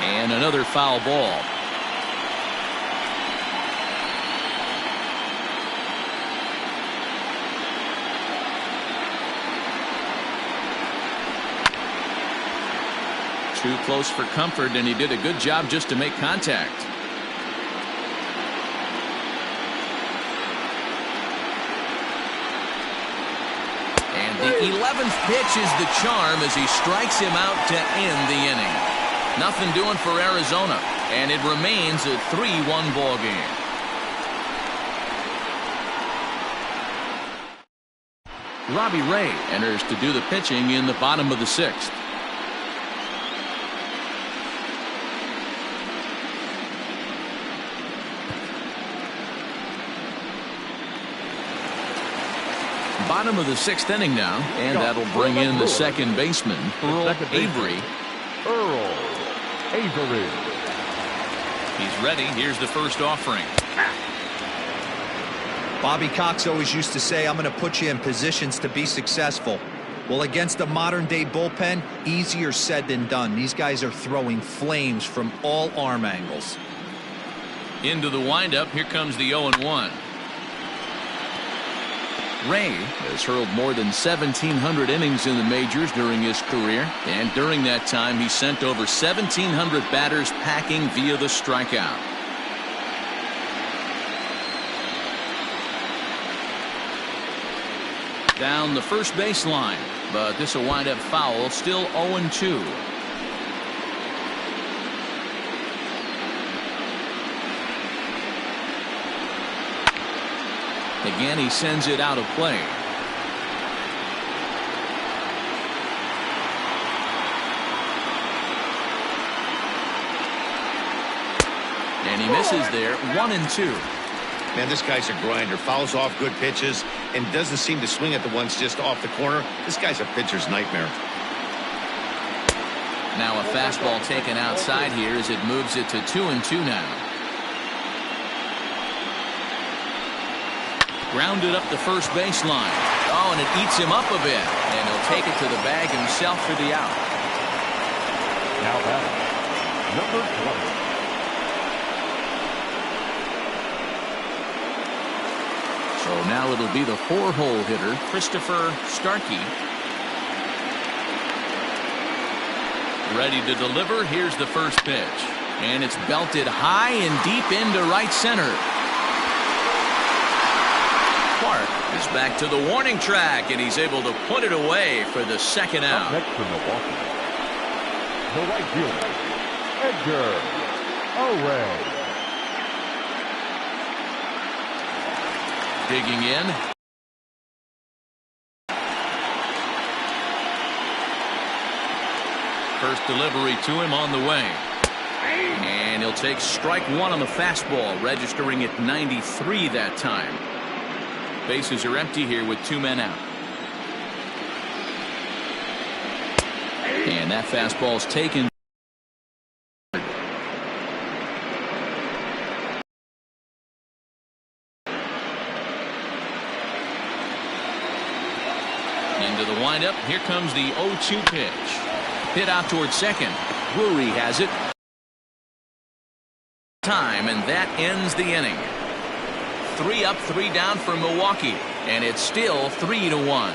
And another foul ball. Too close for comfort, and he did a good job just to make contact. And the 11th pitch is the charm as he strikes him out to end the inning. Nothing doing for Arizona, and it remains a 3-1 ball game. Robbie Ray enters to do the pitching in the bottom of the 6th. Bottom of the 6th inning now, and that'll bring in the second baseman, Earl Avery. Earl Avery. He's ready. Here's the first offering. Bobby Cox always used to say, I'm going to put you in positions to be successful. Well, against a modern-day bullpen, easier said than done. These guys are throwing flames from all arm angles. Into the windup. Here comes the 0-1. Ray has hurled more than 1,700 innings in the majors during his career, and during that time he sent over 1,700 batters packing via the strikeout. Down the first baseline, but this will wind up foul. Still 0-2. Again, he sends it out of play. And he misses there. 1-2. Man, this guy's a grinder. Fouls off good pitches and doesn't seem to swing at the ones just off the corner. This guy's a pitcher's nightmare. Now a fastball taken outside here as it moves it to 2-2 now. Grounded up the first baseline. Oh, and it eats him up a bit. And he'll take it to the bag himself for the out. Now batting, number 20. So now it'll be the 4-hole hitter, Christopher Starkey. Ready to deliver. Here's the first pitch. And it's belted high and deep into right center. Clark is back to the warning track, and he's able to put it away for the second out. Up next for Milwaukee, the right fielder, Edgar Array. Digging in. First delivery to him on the way. And he'll take strike one on the fastball, registering at 93 that time. Bases are empty here with 2 men out. And that fastball's taken. Into the windup. Here comes the 0-2 pitch. Hit out towards second. Drury has it. Time, and that ends the inning. 3 up, 3 down for Milwaukee, and it's still 3-1.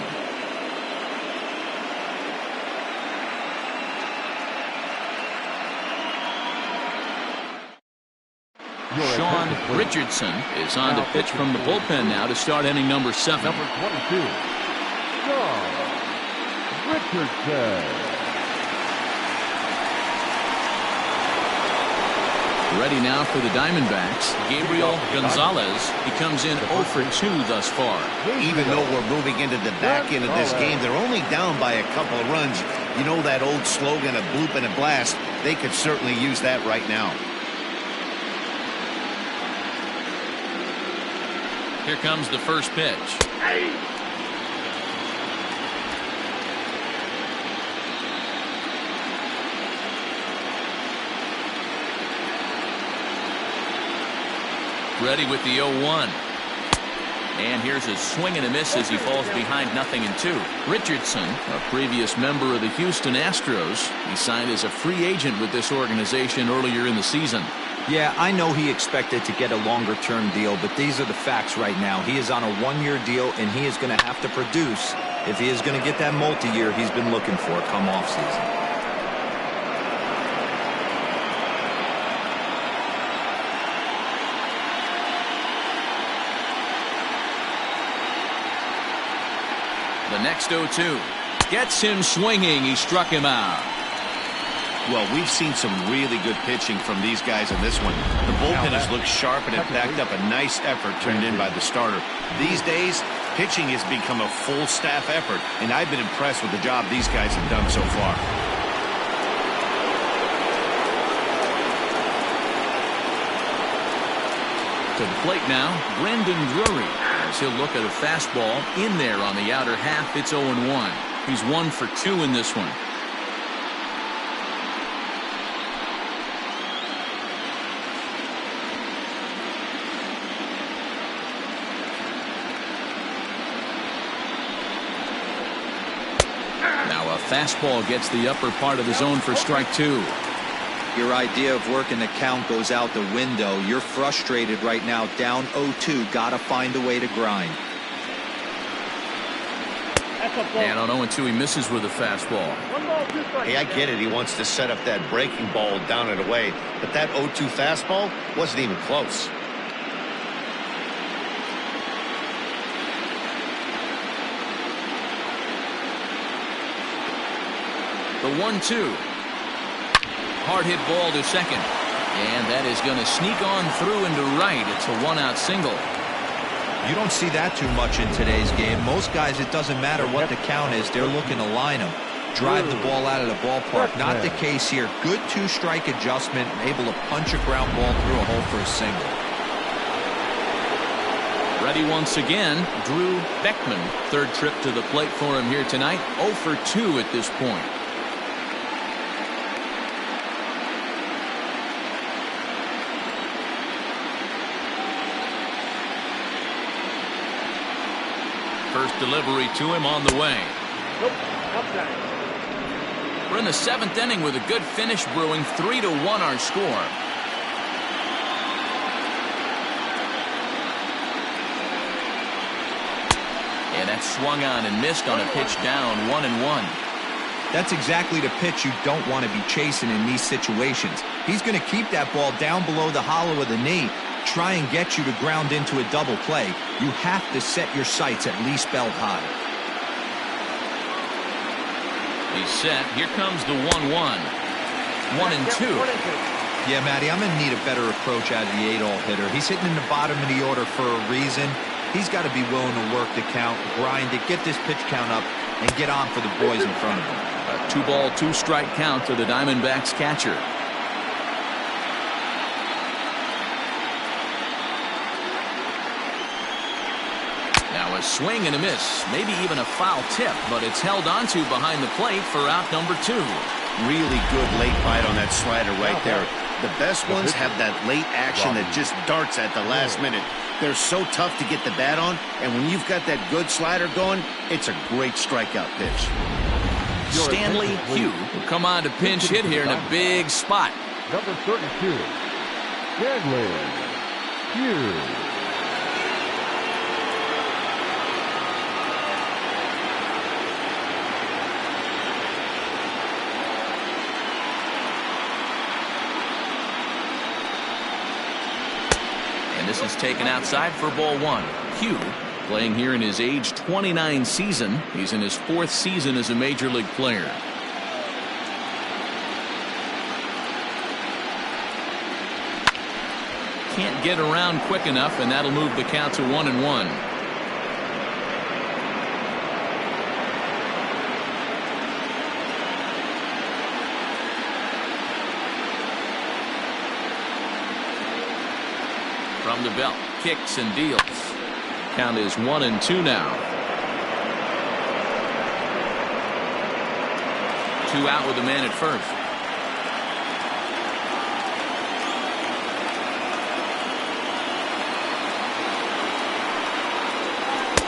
Sean Richardson is on to pitch from the bullpen now to start inning number 7. Number 22, Sean Richardson. Ready now for the Diamondbacks. Gabriel Gonzalez. He comes in 0 for 2 thus far. Even though we're moving into the back end of this game, they're only down by a couple of runs. You know that old slogan, a bloop and a blast. They could certainly use that right now. Here comes the first pitch. Ready with the 0-1. And here's a swing and a miss as he falls behind 0-2. Richardson, a previous member of the Houston Astros, he signed as a free agent with this organization earlier in the season. Yeah, I know he expected to get a longer-term deal, but these are the facts right now. He is on a 1-year deal, and he is going to have to produce if he is going to get that multi-year he's been looking for come off-season. The next 0-2 gets him swinging. He struck him out. Well, we've seen some really good pitching from these guys in this one. The bullpen has looked sharp and it backed up a nice effort turned in by the starter. These days, pitching has become a full staff effort, and I've been impressed with the job these guys have done so far. To the plate now, Brendan Drury. As he'll look at a fastball in there on the outer half. It's 0-1. He's 1 for 2 in this one. Now a fastball gets the upper part of the zone for strike 2. Your idea of working the count goes out the window. You're frustrated right now, down 0-2. Got to find a way to grind. And on 0-2, he misses with a fastball. Hey, I get it. He wants to set up that breaking ball down and away, but that 0-2 fastball wasn't even close. The 1-2. Hard hit ball to second. And that is going to sneak on through into right. It's a 1-out single. You don't see that too much in today's game. Most guys, it doesn't matter what the count is. They're looking to line them. Drive the ball out of the ballpark. Not the case here. Good 2-strike adjustment. Able to punch a ground ball through a hole for a single. Ready once again, Drew Beckman. Third trip to the plate for him here tonight. 0 for 2 at this point. First delivery to him on the way. Nope. Outside. We're in the 7th inning with a good finish brewing. 3-1 our score. And that's swung on and missed on a pitch down. 1-1. That's exactly the pitch you don't want to be chasing in these situations. He's going to keep that ball down below the hollow of the knee, try and get you to ground into a double play. You have to set your sights at least belt high. He's set. Here comes the 1-1. 1-2. Yeah, Matty, I'm going to need a better approach out of the 8-hole hitter. He's hitting in the bottom of the order for a reason. He's got to be willing to work the count, grind it, get this pitch count up, and get on for the boys in front of him. A 2-ball, 2-strike count to the Diamondbacks catcher. Now a swing and a miss, maybe even a foul tip, but it's held onto behind the plate for out number 2. Really good late bite on that slider right there. The best ones have that late action that just darts at the last minute. They're so tough to get the bat on, and when you've got that good slider going, it's a great strikeout pitch. Stanley Hugh will come on to pinch hit here in a big spot. Number 32, Stanley Hugh. This is taken outside for ball 1. Hugh playing here in his age 29 season. He's in his 4th season as a major league player. Can't get around quick enough, and that'll move the count to 1-1. From the belt, kicks and deals. Count is 1-2 now. 2 out with a man at first.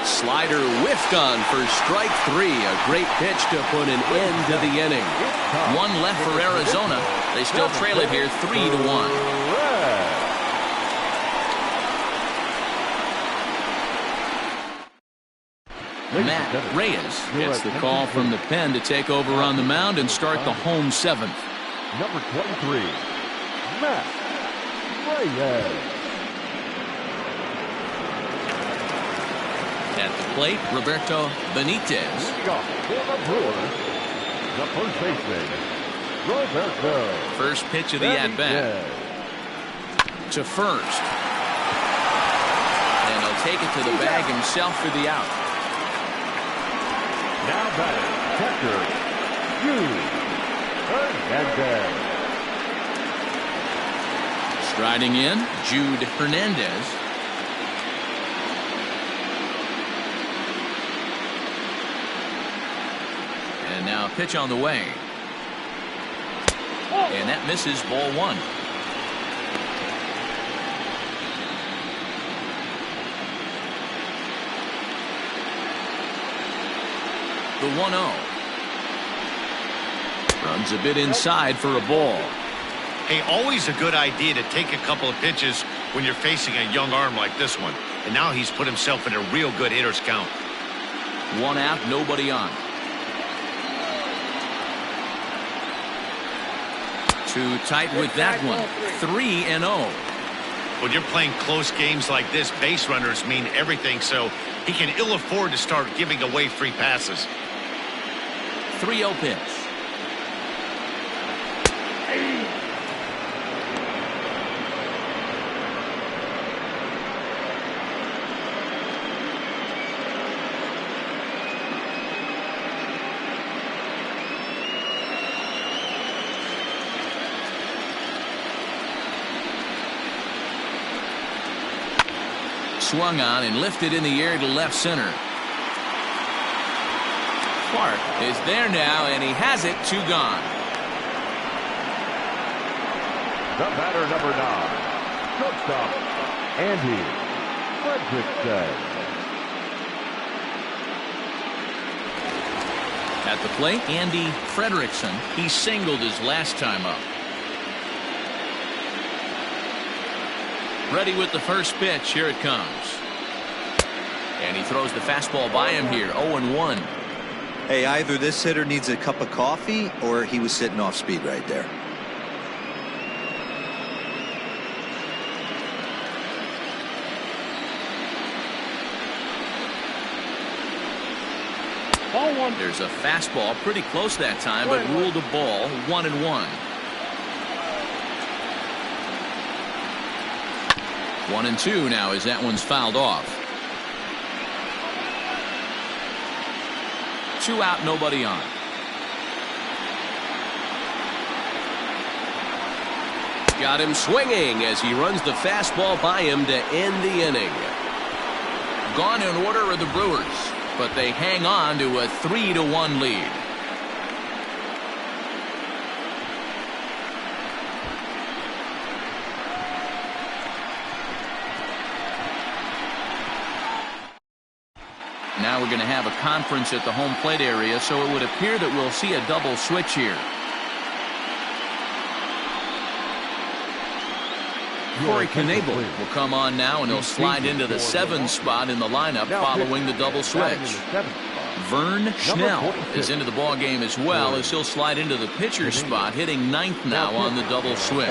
Slider whiffed on for strike 3. A great pitch to put an end to the inning. 1 left for Arizona. They still trail it here 3-1. Matt Reyes gets the call from the pen to take over on the mound and start the home 7th. Number 23, Matt Reyes. At the plate, Roberto Benitez. For the Brewers, the first baseman, Roberto. First pitch of the at-bat. To first. And he'll take it to the bag himself for the out. Now batting, catcher, Jude Hernandez. Striding in, Jude Hernandez. And now a pitch on the way. And that misses ball 1. The 1-0. Runs a bit inside for a ball. Hey, always a good idea to take a couple of pitches when you're facing a young arm like this one. And now he's put himself in a real good hitter's count. 1 out, nobody on. 2 tight with that one. 3-0. When you're playing close games like this, base runners mean everything, so he can ill afford to start giving away free passes. 3-0 pitch. Swung on and lifted in the air to left center. Clark is there now, and he has it. 2 gone. The batter, number 9, shortstop, Andy Frederickson. At the plate, Andy Frederickson. He singled his last time up. Ready with the first pitch. Here it comes. And he throws the fastball by him here. 0-1. Hey, either this hitter needs a cup of coffee or he was sitting off speed right there. Ball one. There's a fastball pretty close that time, but ruled a ball. 1-1. 1-2 now as that one's fouled off. 2 out, nobody on. Got him swinging as he runs the fastball by him to end the inning. Gone in order are the Brewers, but they hang on to a 3-1 lead. Now we're going to have a conference at the home plate area, so it would appear that we'll see a double switch here. Corey Knebel will come on now, and he'll slide into the 7th spot in the lineup following the double switch. Vern Schnell is into the ball game as well, as he'll slide into the pitcher's spot, hitting 9th now on the double switch.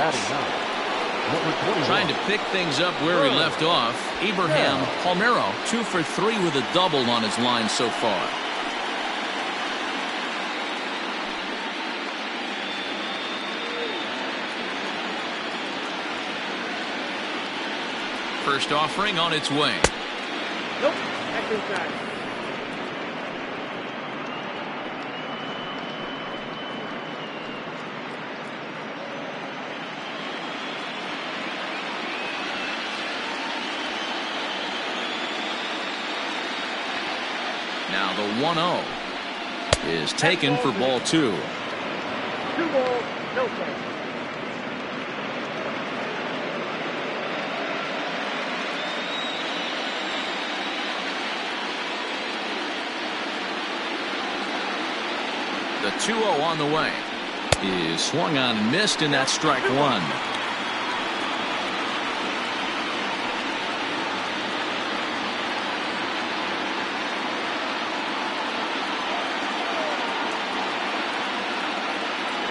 Trying to pick things up where he left off, Abraham Palmeiro 2 for 3 with a double on his line so far. First offering on its way. Nope. That's inside. Now the 1-0 is taken for ball 2. 2 balls, no strikes. The 2-0 on the way is swung on and missed, and that's strike 1.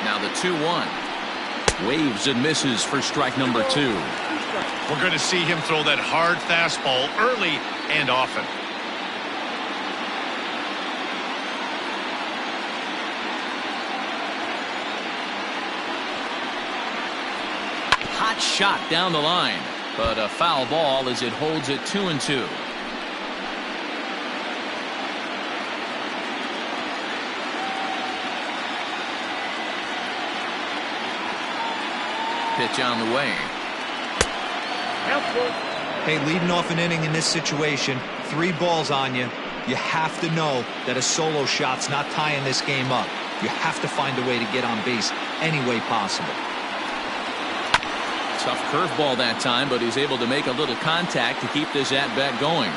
Now the 2-1 waves and misses for strike number 2. We're going to see him throw that hard fastball early and often. Hot shot down the line, but a foul ball as it holds it 2-2. Pitch on the way. Hey, leading off an inning in this situation, 3 balls on you. You have to know that a solo shot's not tying this game up. You have to find a way to get on base any way possible. Tough curveball that time, but he's able to make a little contact to keep this at-bat going.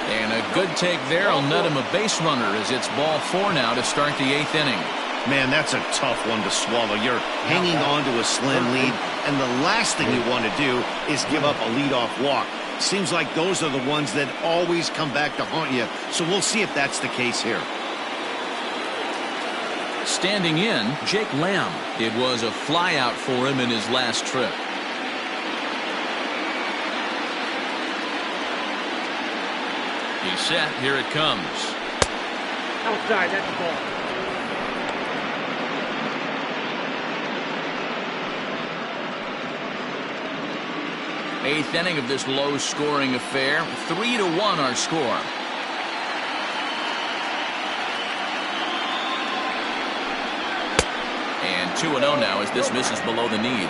And a good take there will net him a base runner as it's ball 4 now to start the 8th inning. Man, that's a tough one to swallow. You're hanging on to a slim lead, and the last thing you want to do is give up a leadoff walk. Seems like those are the ones that always come back to haunt you, so we'll see if that's the case here. Standing in, Jake Lamb. It was a flyout for him in his last trip. He's set. Here it comes. Outside, that's the ball. Eighth inning of this low-scoring affair. 3-1 our score. And 2-0 now as this misses below the knees.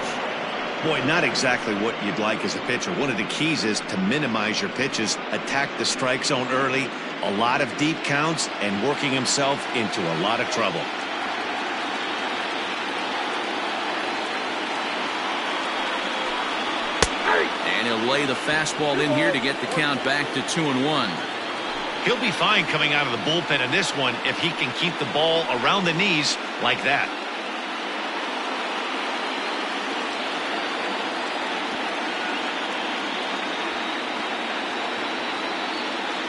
Boy, not exactly what you'd like as a pitcher. One of the keys is to minimize your pitches, attack the strike zone early, a lot of deep counts, and working himself into a lot of trouble. play the fastball in here to get the count back to 2-1. He'll be fine coming out of the bullpen in this one if he can keep the ball around the knees like that.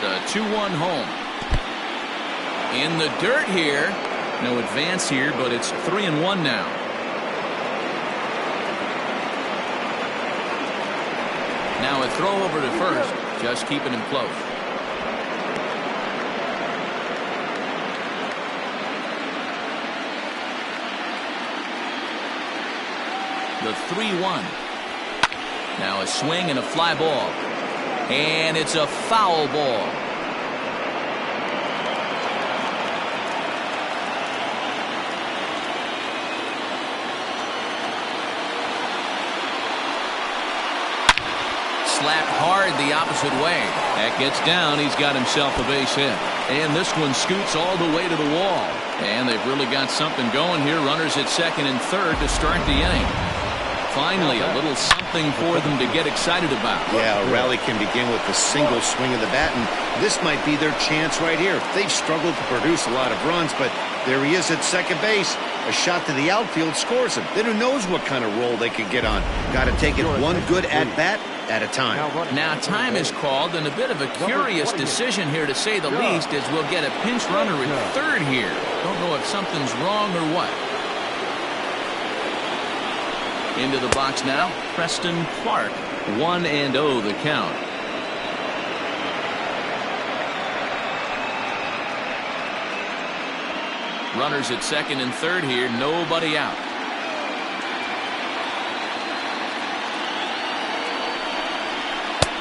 The 2-1 home. In the dirt here. No advance here, but it's 3-1 now. Now a throw over to first, just keeping him close. The 3-1. Now a swing and a fly ball. And it's a foul ball. Slapped hard the opposite way. That gets down. He's got himself a base hit. And this one scoots all the way to the wall. And they've really got something going here. Runners at second and third to start the inning. Finally, a little something for them to get excited about. Yeah, a rally can begin with a single swing of the bat, and this might be their chance right here. They've struggled to produce a lot of runs, but there he is at second base. A shot to the outfield scores him. Then who knows what kind of roll they could get on. Got to take it one good at-bat at a time. Now time is called, and a bit of a curious decision here to say the least, as we'll get a pinch runner at third here. Don't know if something's wrong or what. Into the box now, Preston Clark. 1-0 the count. Runners at second and third here, nobody out.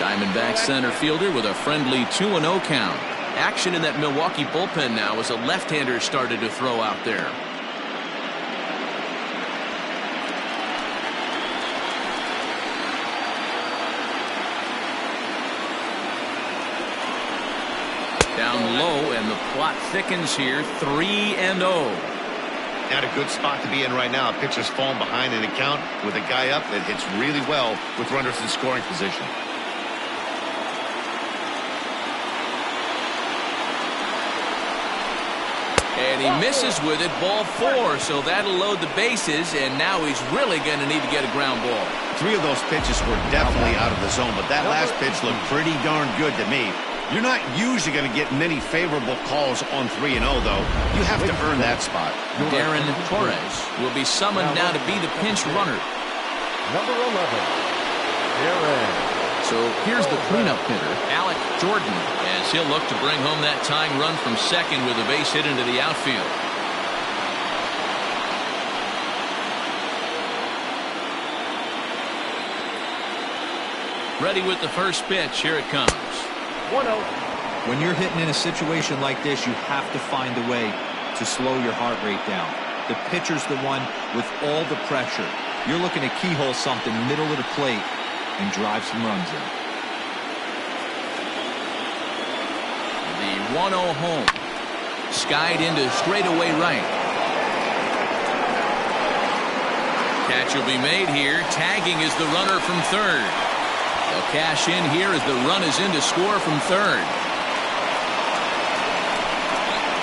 Diamondbacks center fielder with a friendly 2-0 count. Action in that Milwaukee bullpen now as a left-hander started to throw out there. Down low, and the plot thickens here. 3-0. Not a good spot to be in right now. Pitcher's falling behind in the count with a guy up that hits really well with runners in scoring position. And he misses with it. Ball 4, so that'll load the bases, and now he's really going to need to get a ground ball. 3 of those pitches were definitely out of the zone, but that last pitch looked pretty darn good to me. You're not usually going to get many favorable calls on 3-0, though. You have to earn that spot. Darren Torres will be summoned now to be the pinch runner. Number 11, Darren. So here's the cleanup hitter, Alec Jordan, as he'll look to bring home that tying run from second with a base hit into the outfield. Ready with the first pitch. Here it comes. 1-0. When you're hitting in a situation like this, you have to find a way to slow your heart rate down. The pitcher's the one with all the pressure. You're looking to keyhole something middle of the plate and drive some runs in. The 1-0 home. Skied into straightaway right. Catch will be made here. Tagging is the runner from third. They'll cash in here as the run is in to score from third.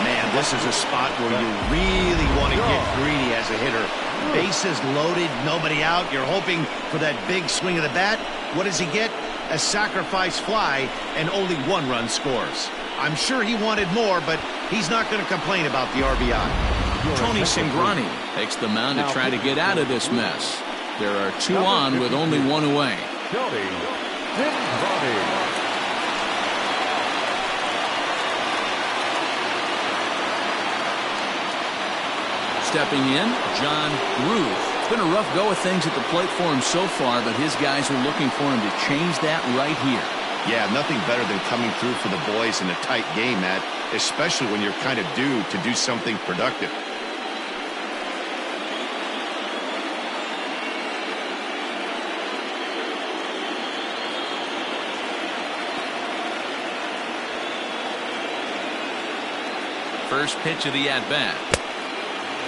Man, this is a spot where you really want to get greedy as a hitter. Bases loaded, nobody out. You're hoping for that big swing of the bat. What does he get? A sacrifice fly, and only 1 run scores. I'm sure he wanted more, but he's not going to complain about the RBI. Tony Cingrani takes the mound to try to get out of this mess. There are 2 on with only 1 away. Tony Cingrani. Stepping in, John Ruth. It's been a rough go of things at the plate for him so far, but his guys are looking for him to change that right here. Yeah, nothing better than coming through for the boys in a tight game, Matt, especially when you're kind of due to do something productive. First pitch of the at-bat.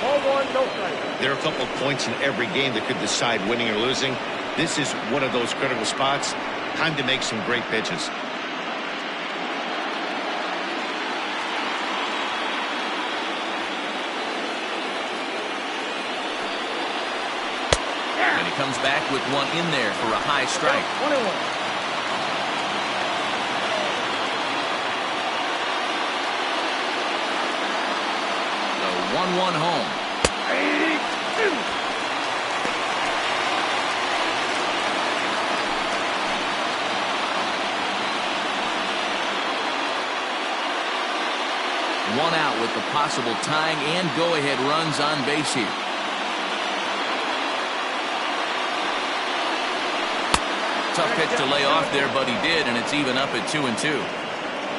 Ball 1, no strike. There are a couple of points in every game that could decide winning or losing. This is one of those critical spots. Time to make some great pitches. And he comes back with one in there for a high strike. 1-1. The 1-1 home. One out with the possible tying and go-ahead runs on base here. Tough pitch to lay off there, but he did, and it's even up at 2-2.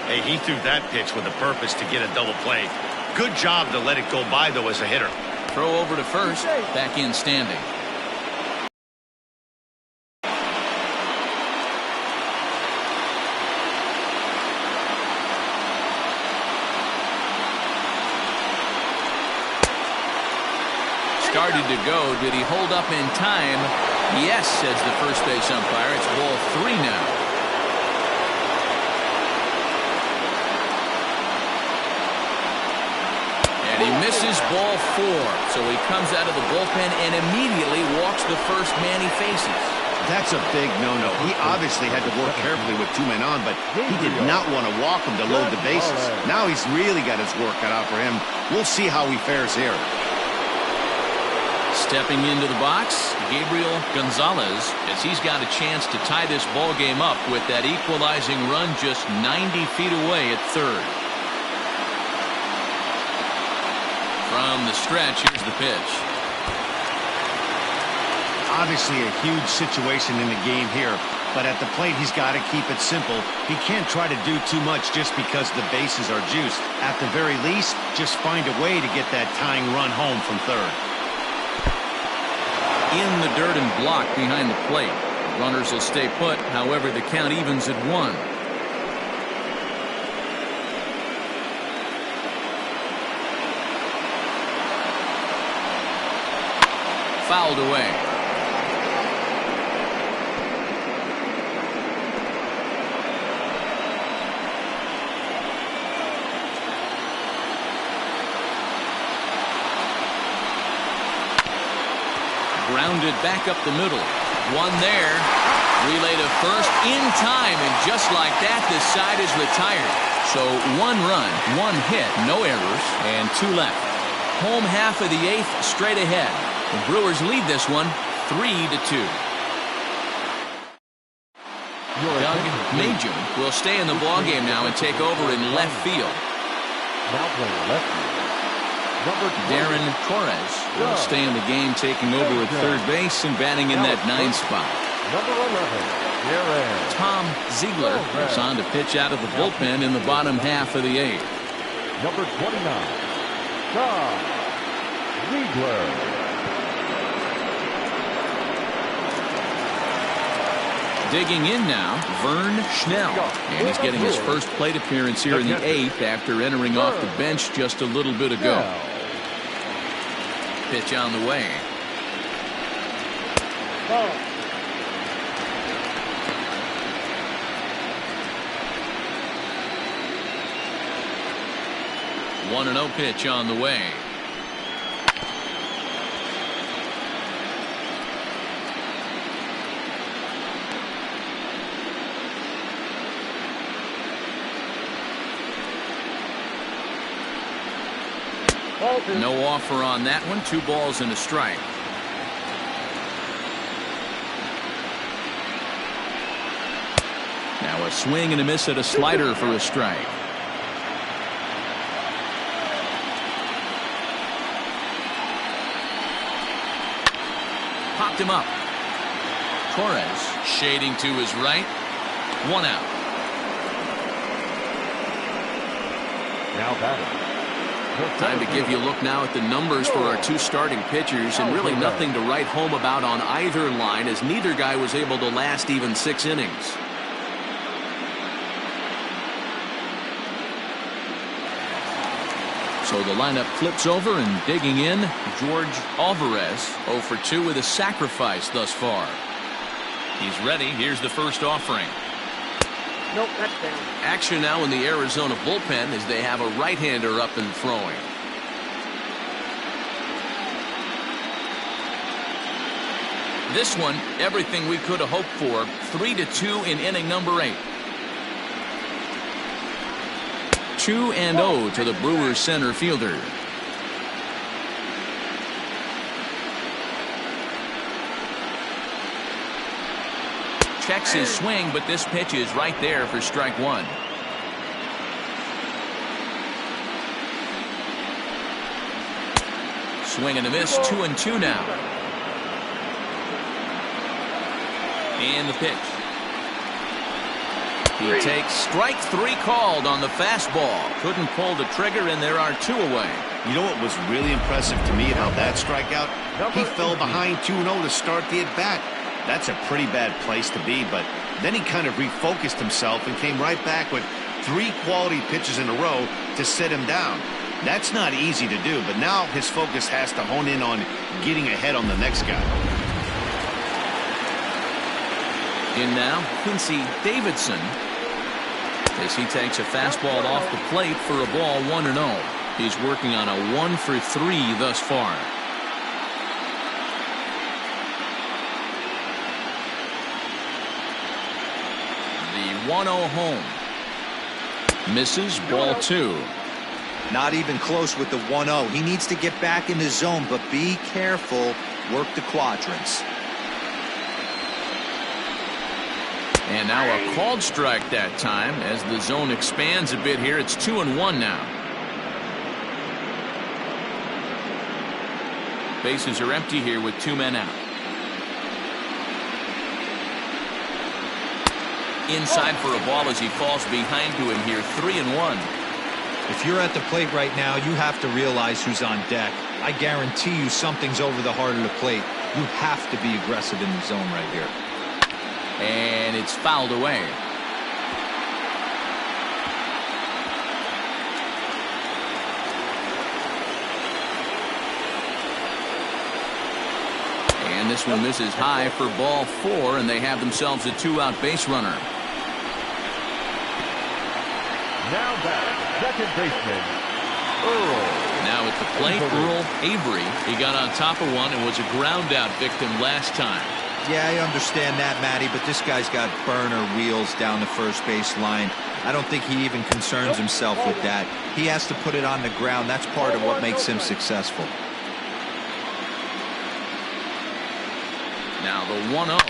Hey, he threw that pitch with a purpose to get a double play. Good job to let it go by, though, as a hitter. Throw over to first, back in standing. Started to go. Did he hold up in time? Yes, says the first base umpire. It's ball 3 now. And he misses ball 4. So he comes out of the bullpen and immediately walks the first man he faces. That's a big no-no. He obviously had to work carefully with 2 men on, but he did not want to walk him to load the bases. Now he's really got his work cut out for him. We'll see how he fares here. Stepping into the box, Gabriel Gonzalez, as he's got a chance to tie this ball game up with that equalizing run just 90 feet away at third. From the stretch, here's the pitch. Obviously a huge situation in the game here, but at the plate he's got to keep it simple. He can't try to do too much just because the bases are juiced. At the very least, just find a way to get that tying run home from third. In the dirt and block behind the plate. Runners will stay put, however the count evens at 1. Fouled away. Grounded back up the middle. One there. Relay to first in time, and just like that, this side is retired. So 1 run, 1 hit, no errors, and 2 left. Home half of the 8th straight ahead. The Brewers lead this one 3-2. Doug Majum will stay in the ballgame now and take over in left field. Now playing left field. Darren Torres will stay in the game, taking over at third base and batting in that 9 spot. Number 11, Tom Ziegler is on to pitch out of the bullpen in the bottom half of the 8th. number 29, Tom Ziegler. Digging in now, Vern Schnell. And he's getting his first plate appearance here in the 8th after entering off the bench just a little bit ago. Pitch on the way. Ball. 1-0 pitch on the way. No offer on that one. 2 balls and a strike. Now a swing and a miss at a slider for a strike. Popped him up. Torres shading to his right. 1 out. Now batting. Time to give you a look now at the numbers for our 2 starting pitchers, and really nothing to write home about on either line, as neither guy was able to last even 6 innings. So the lineup flips over, and digging in, George Alvarez, 0 for 2 with a sacrifice thus far. He's ready. Here's the first offering. Nope, that's down. Action now in the Arizona bullpen as they have a right-hander up and throwing. This one, everything we could have hoped for. 3-2 in inning number 8. 2-0 to the Brewers center fielder. Checks his swing, but this pitch is right there for strike 1. Swing and a miss. 2-2 now. And the pitch. He takes strike 3 called on the fastball. Couldn't pull the trigger, and there are 2 away. You know what was really impressive to me about that strikeout? He fell behind 2-0 to start the at-bat. That's a pretty bad place to be, but then he kind of refocused himself and came right back with 3 quality pitches in a row to sit him down. That's not easy to do, but now his focus has to hone in on getting ahead on the next guy. In now, Quincy Davidson, as he takes a fastball off the plate for a ball 1-0. He's working on a 1-for-3 thus far. The 1-0 home. Misses, ball 2. Not even close with the 1-0. He needs to get back in the zone, but be careful. Work the quadrants. And now a called strike that time as the zone expands a bit here. It's 2-1 now. Bases are empty here with 2 men out. Inside for a ball as he falls behind to him here. 3-1. If you're at the plate right now, you have to realize who's on deck. I guarantee you something's over the heart of the plate. You have to be aggressive in the zone right here. And it's fouled away. And this one misses high for ball 4, and they have themselves a 2-out base runner. Now back, second baseman, Earl. Now at the plate, Earl Avery. He got on top of one and was a ground-out victim last time. Yeah, I understand that, Matty, but this guy's got burner wheels down the first base line. I don't think he even concerns himself with that. He has to put it on the ground. That's part of what makes him successful. Now the 1-0.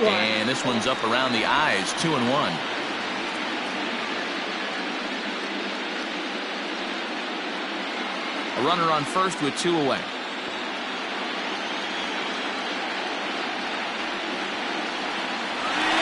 And this one's up around the eyes. 2-1. A runner on first with 2 away.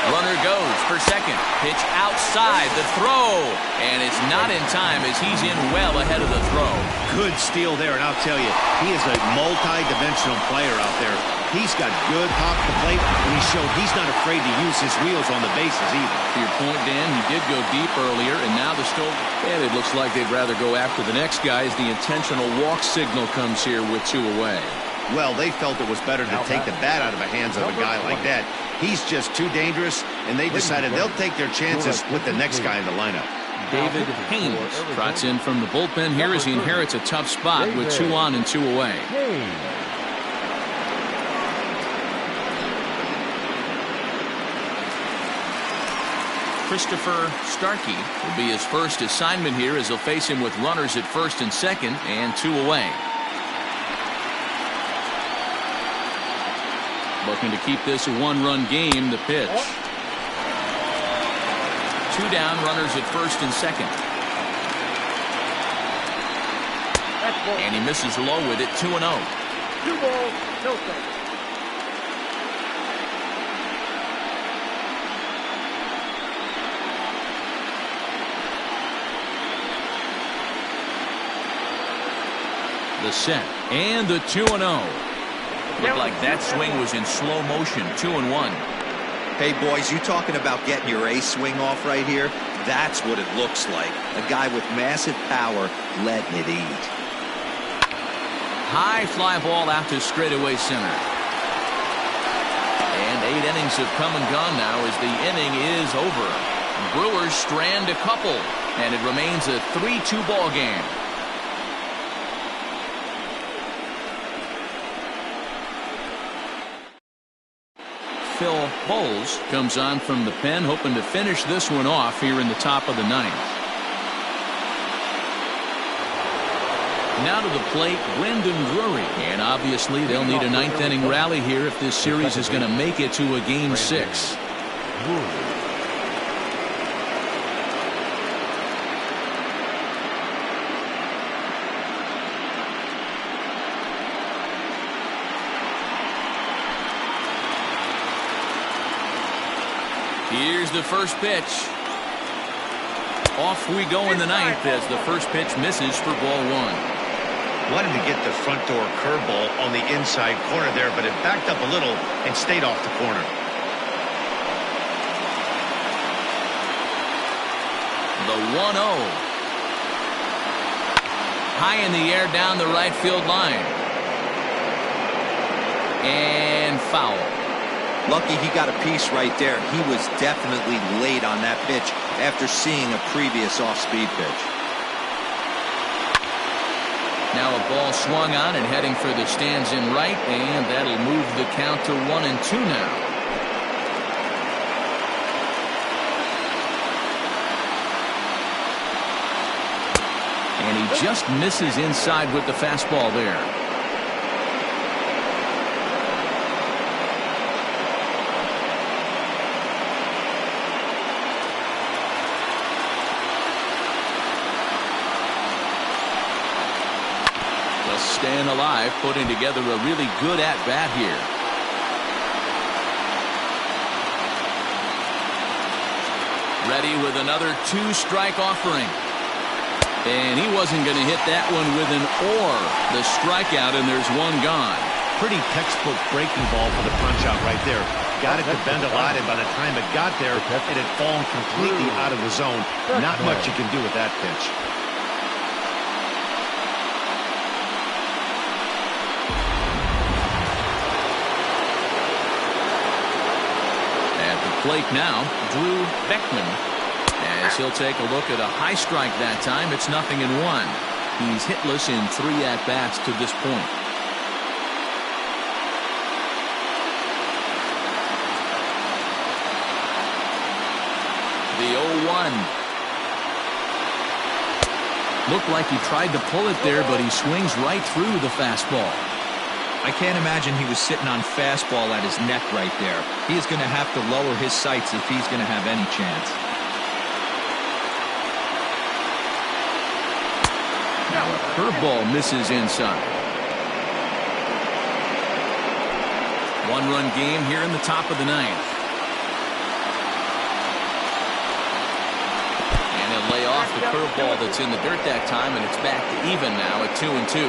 Runner goes for second. Pitch outside the throw. And it's not in time as he's in well ahead of the throw. Good steal there, and I'll tell you, he is a multi-dimensional player out there. He's got good pop to the plate, and he showed he's not afraid to use his wheels on the bases either. To your point, Dan, he did go deep earlier, and now the still. And it looks like they'd rather go after the next guy as the intentional walk signal comes here with 2 away. Well, they felt it was better to take the bat out of the hands of a guy like that. He's just too dangerous, and they decided they'll take their chances with the next guy in the lineup. David Haynes trots in from the bullpen here as he inherits a tough spot with 2 on and 2 away. Christopher Starkey will be his first assignment here as he'll face him with runners at first and second and 2 away. Looking to keep this a 1-run game. The pitch. 2 down, runners at first and second. And he misses low with it. 2-0. 2 balls, no strikes. The set and the 2-0. Looked like that swing was in slow motion. 2-1. Hey, boys, you talking about getting your ace swing off right here? That's what it looks like. A guy with massive power letting it eat. High fly ball out to straightaway center. And 8 innings have come and gone now as the inning is over. Brewers strand a couple, and it remains a 3-2 ball game. Phil Bowles comes on from the pen, hoping to finish this one off here in the top of the 9th. Now to the plate, Brendan Drury, and obviously they'll need a 9th inning rally here if this series is going to make it to a game 6. Here's the first pitch. Off we go in the 9th as the first pitch misses for ball 1. Wanted to get the front door curveball on the inside corner there, but it backed up a little and stayed off the corner. The 1-0. High in the air down the right field line. And foul. Lucky he got a piece right there. He was definitely late on that pitch after seeing a previous off-speed pitch. Now a ball swung on and heading for the stands in right, and that'll move the count to 1-2 now. And he just misses inside with the fastball there. Staying alive, putting together a really good at-bat here. Ready with another 2-strike offering. And he wasn't going to hit that one with an or. The strikeout, and there's one gone. Pretty textbook breaking ball for the punch-out right there. Got it to bend a lot, and by the time it got there, it had fallen completely out of the zone. Not much you can do with that pitch. Plate now, Drew Beckman, as he'll take a look at a high strike that time. It's 0-1. He's hitless in 3 at-bats to this point. The 0-1. Looked like he tried to pull it there, but he swings right through the fastball. I can't imagine he was sitting on fastball at his neck right there. He is going to have to lower his sights if he's going to have any chance. Now a curveball misses inside. 1-run game here in the top of the 9th. And he'll lay off the curveball that's in the dirt that time, and it's back to even now at 2-2.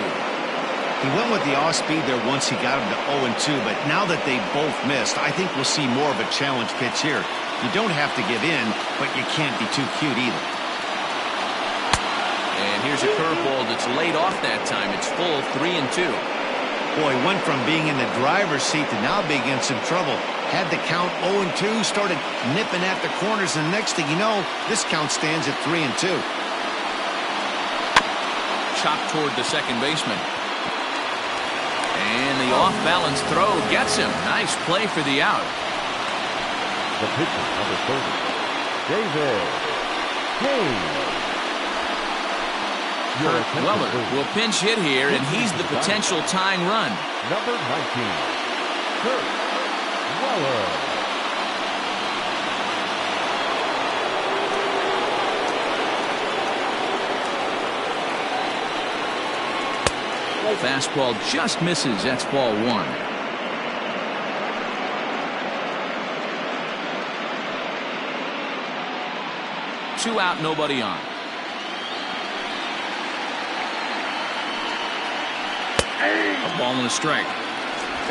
He went with the off-speed there once he got him to 0-2, but now that they both missed, I think we'll see more of a challenge pitch here. You don't have to give in, but you can't be too cute either. And here's a curveball that's laid off that time. It's full 3-2. Boy, went from being in the driver's seat to now being in some trouble. Had the count 0-2, started nipping at the corners, and the next thing you know, this count stands at 3-2. Chopped toward the second baseman. And the off-balance throw gets him. Nice play for the out. The pitcher, number 30, David Hayes. Kurt Weller will pinch hit here, and he's the potential tying run. Number 19, Kurt Weller. Fastball just misses. That's ball 1. 2 out, nobody on. A ball and a strike.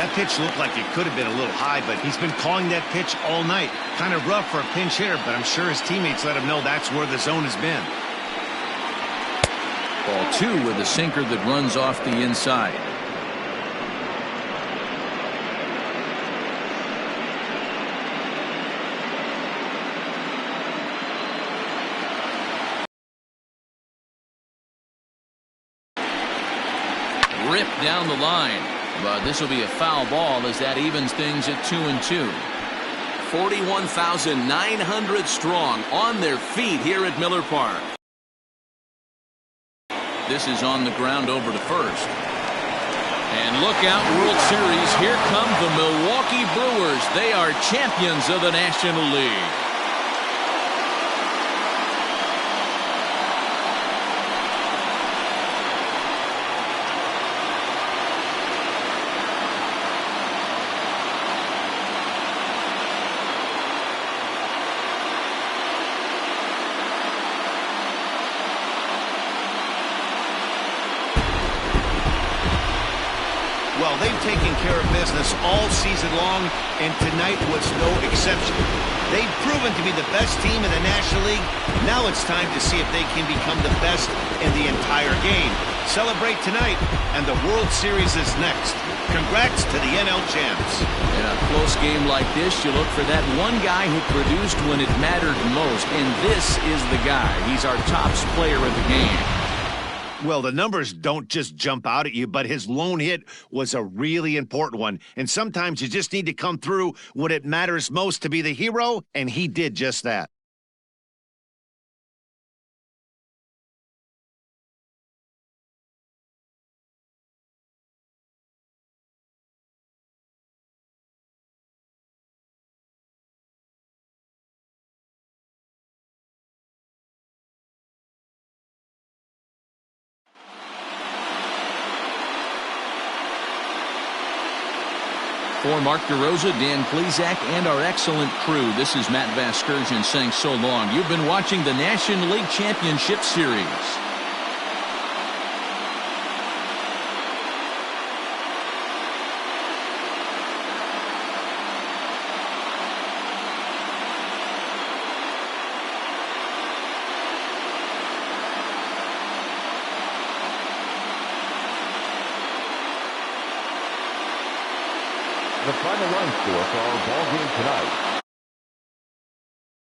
That pitch looked like it could have been a little high, but he's been calling that pitch all night. Kind of rough for a pinch hitter, but I'm sure his teammates let him know that's where the zone has been. Ball 2 with a sinker that runs off the inside. Ripped down the line, but this will be a foul ball as that evens things at 2-2. 41,900 strong on their feet here at Miller Park. This is on the ground over to first. And look out, World Series. Here come the Milwaukee Brewers. They are champions of the National League. Well, they've taken care of business all season long, and tonight was no exception. They've proven to be the best team in the National League. Now it's time to see if they can become the best in the entire game. Celebrate tonight, and the World Series is next. Congrats to the NL champs. In a close game like this, you look for that one guy who produced when it mattered most, and this is the guy. He's our top player of the game. Well, the numbers don't just jump out at you, but his lone hit was a really important one. And sometimes you just need to come through when it matters most to be the hero, and he did just that. For Mark DeRosa, Dan Plesac, and our excellent crew, this is Matt Vasgersian saying so long. You've been watching the National League Championship Series. The final run score for our ball game tonight: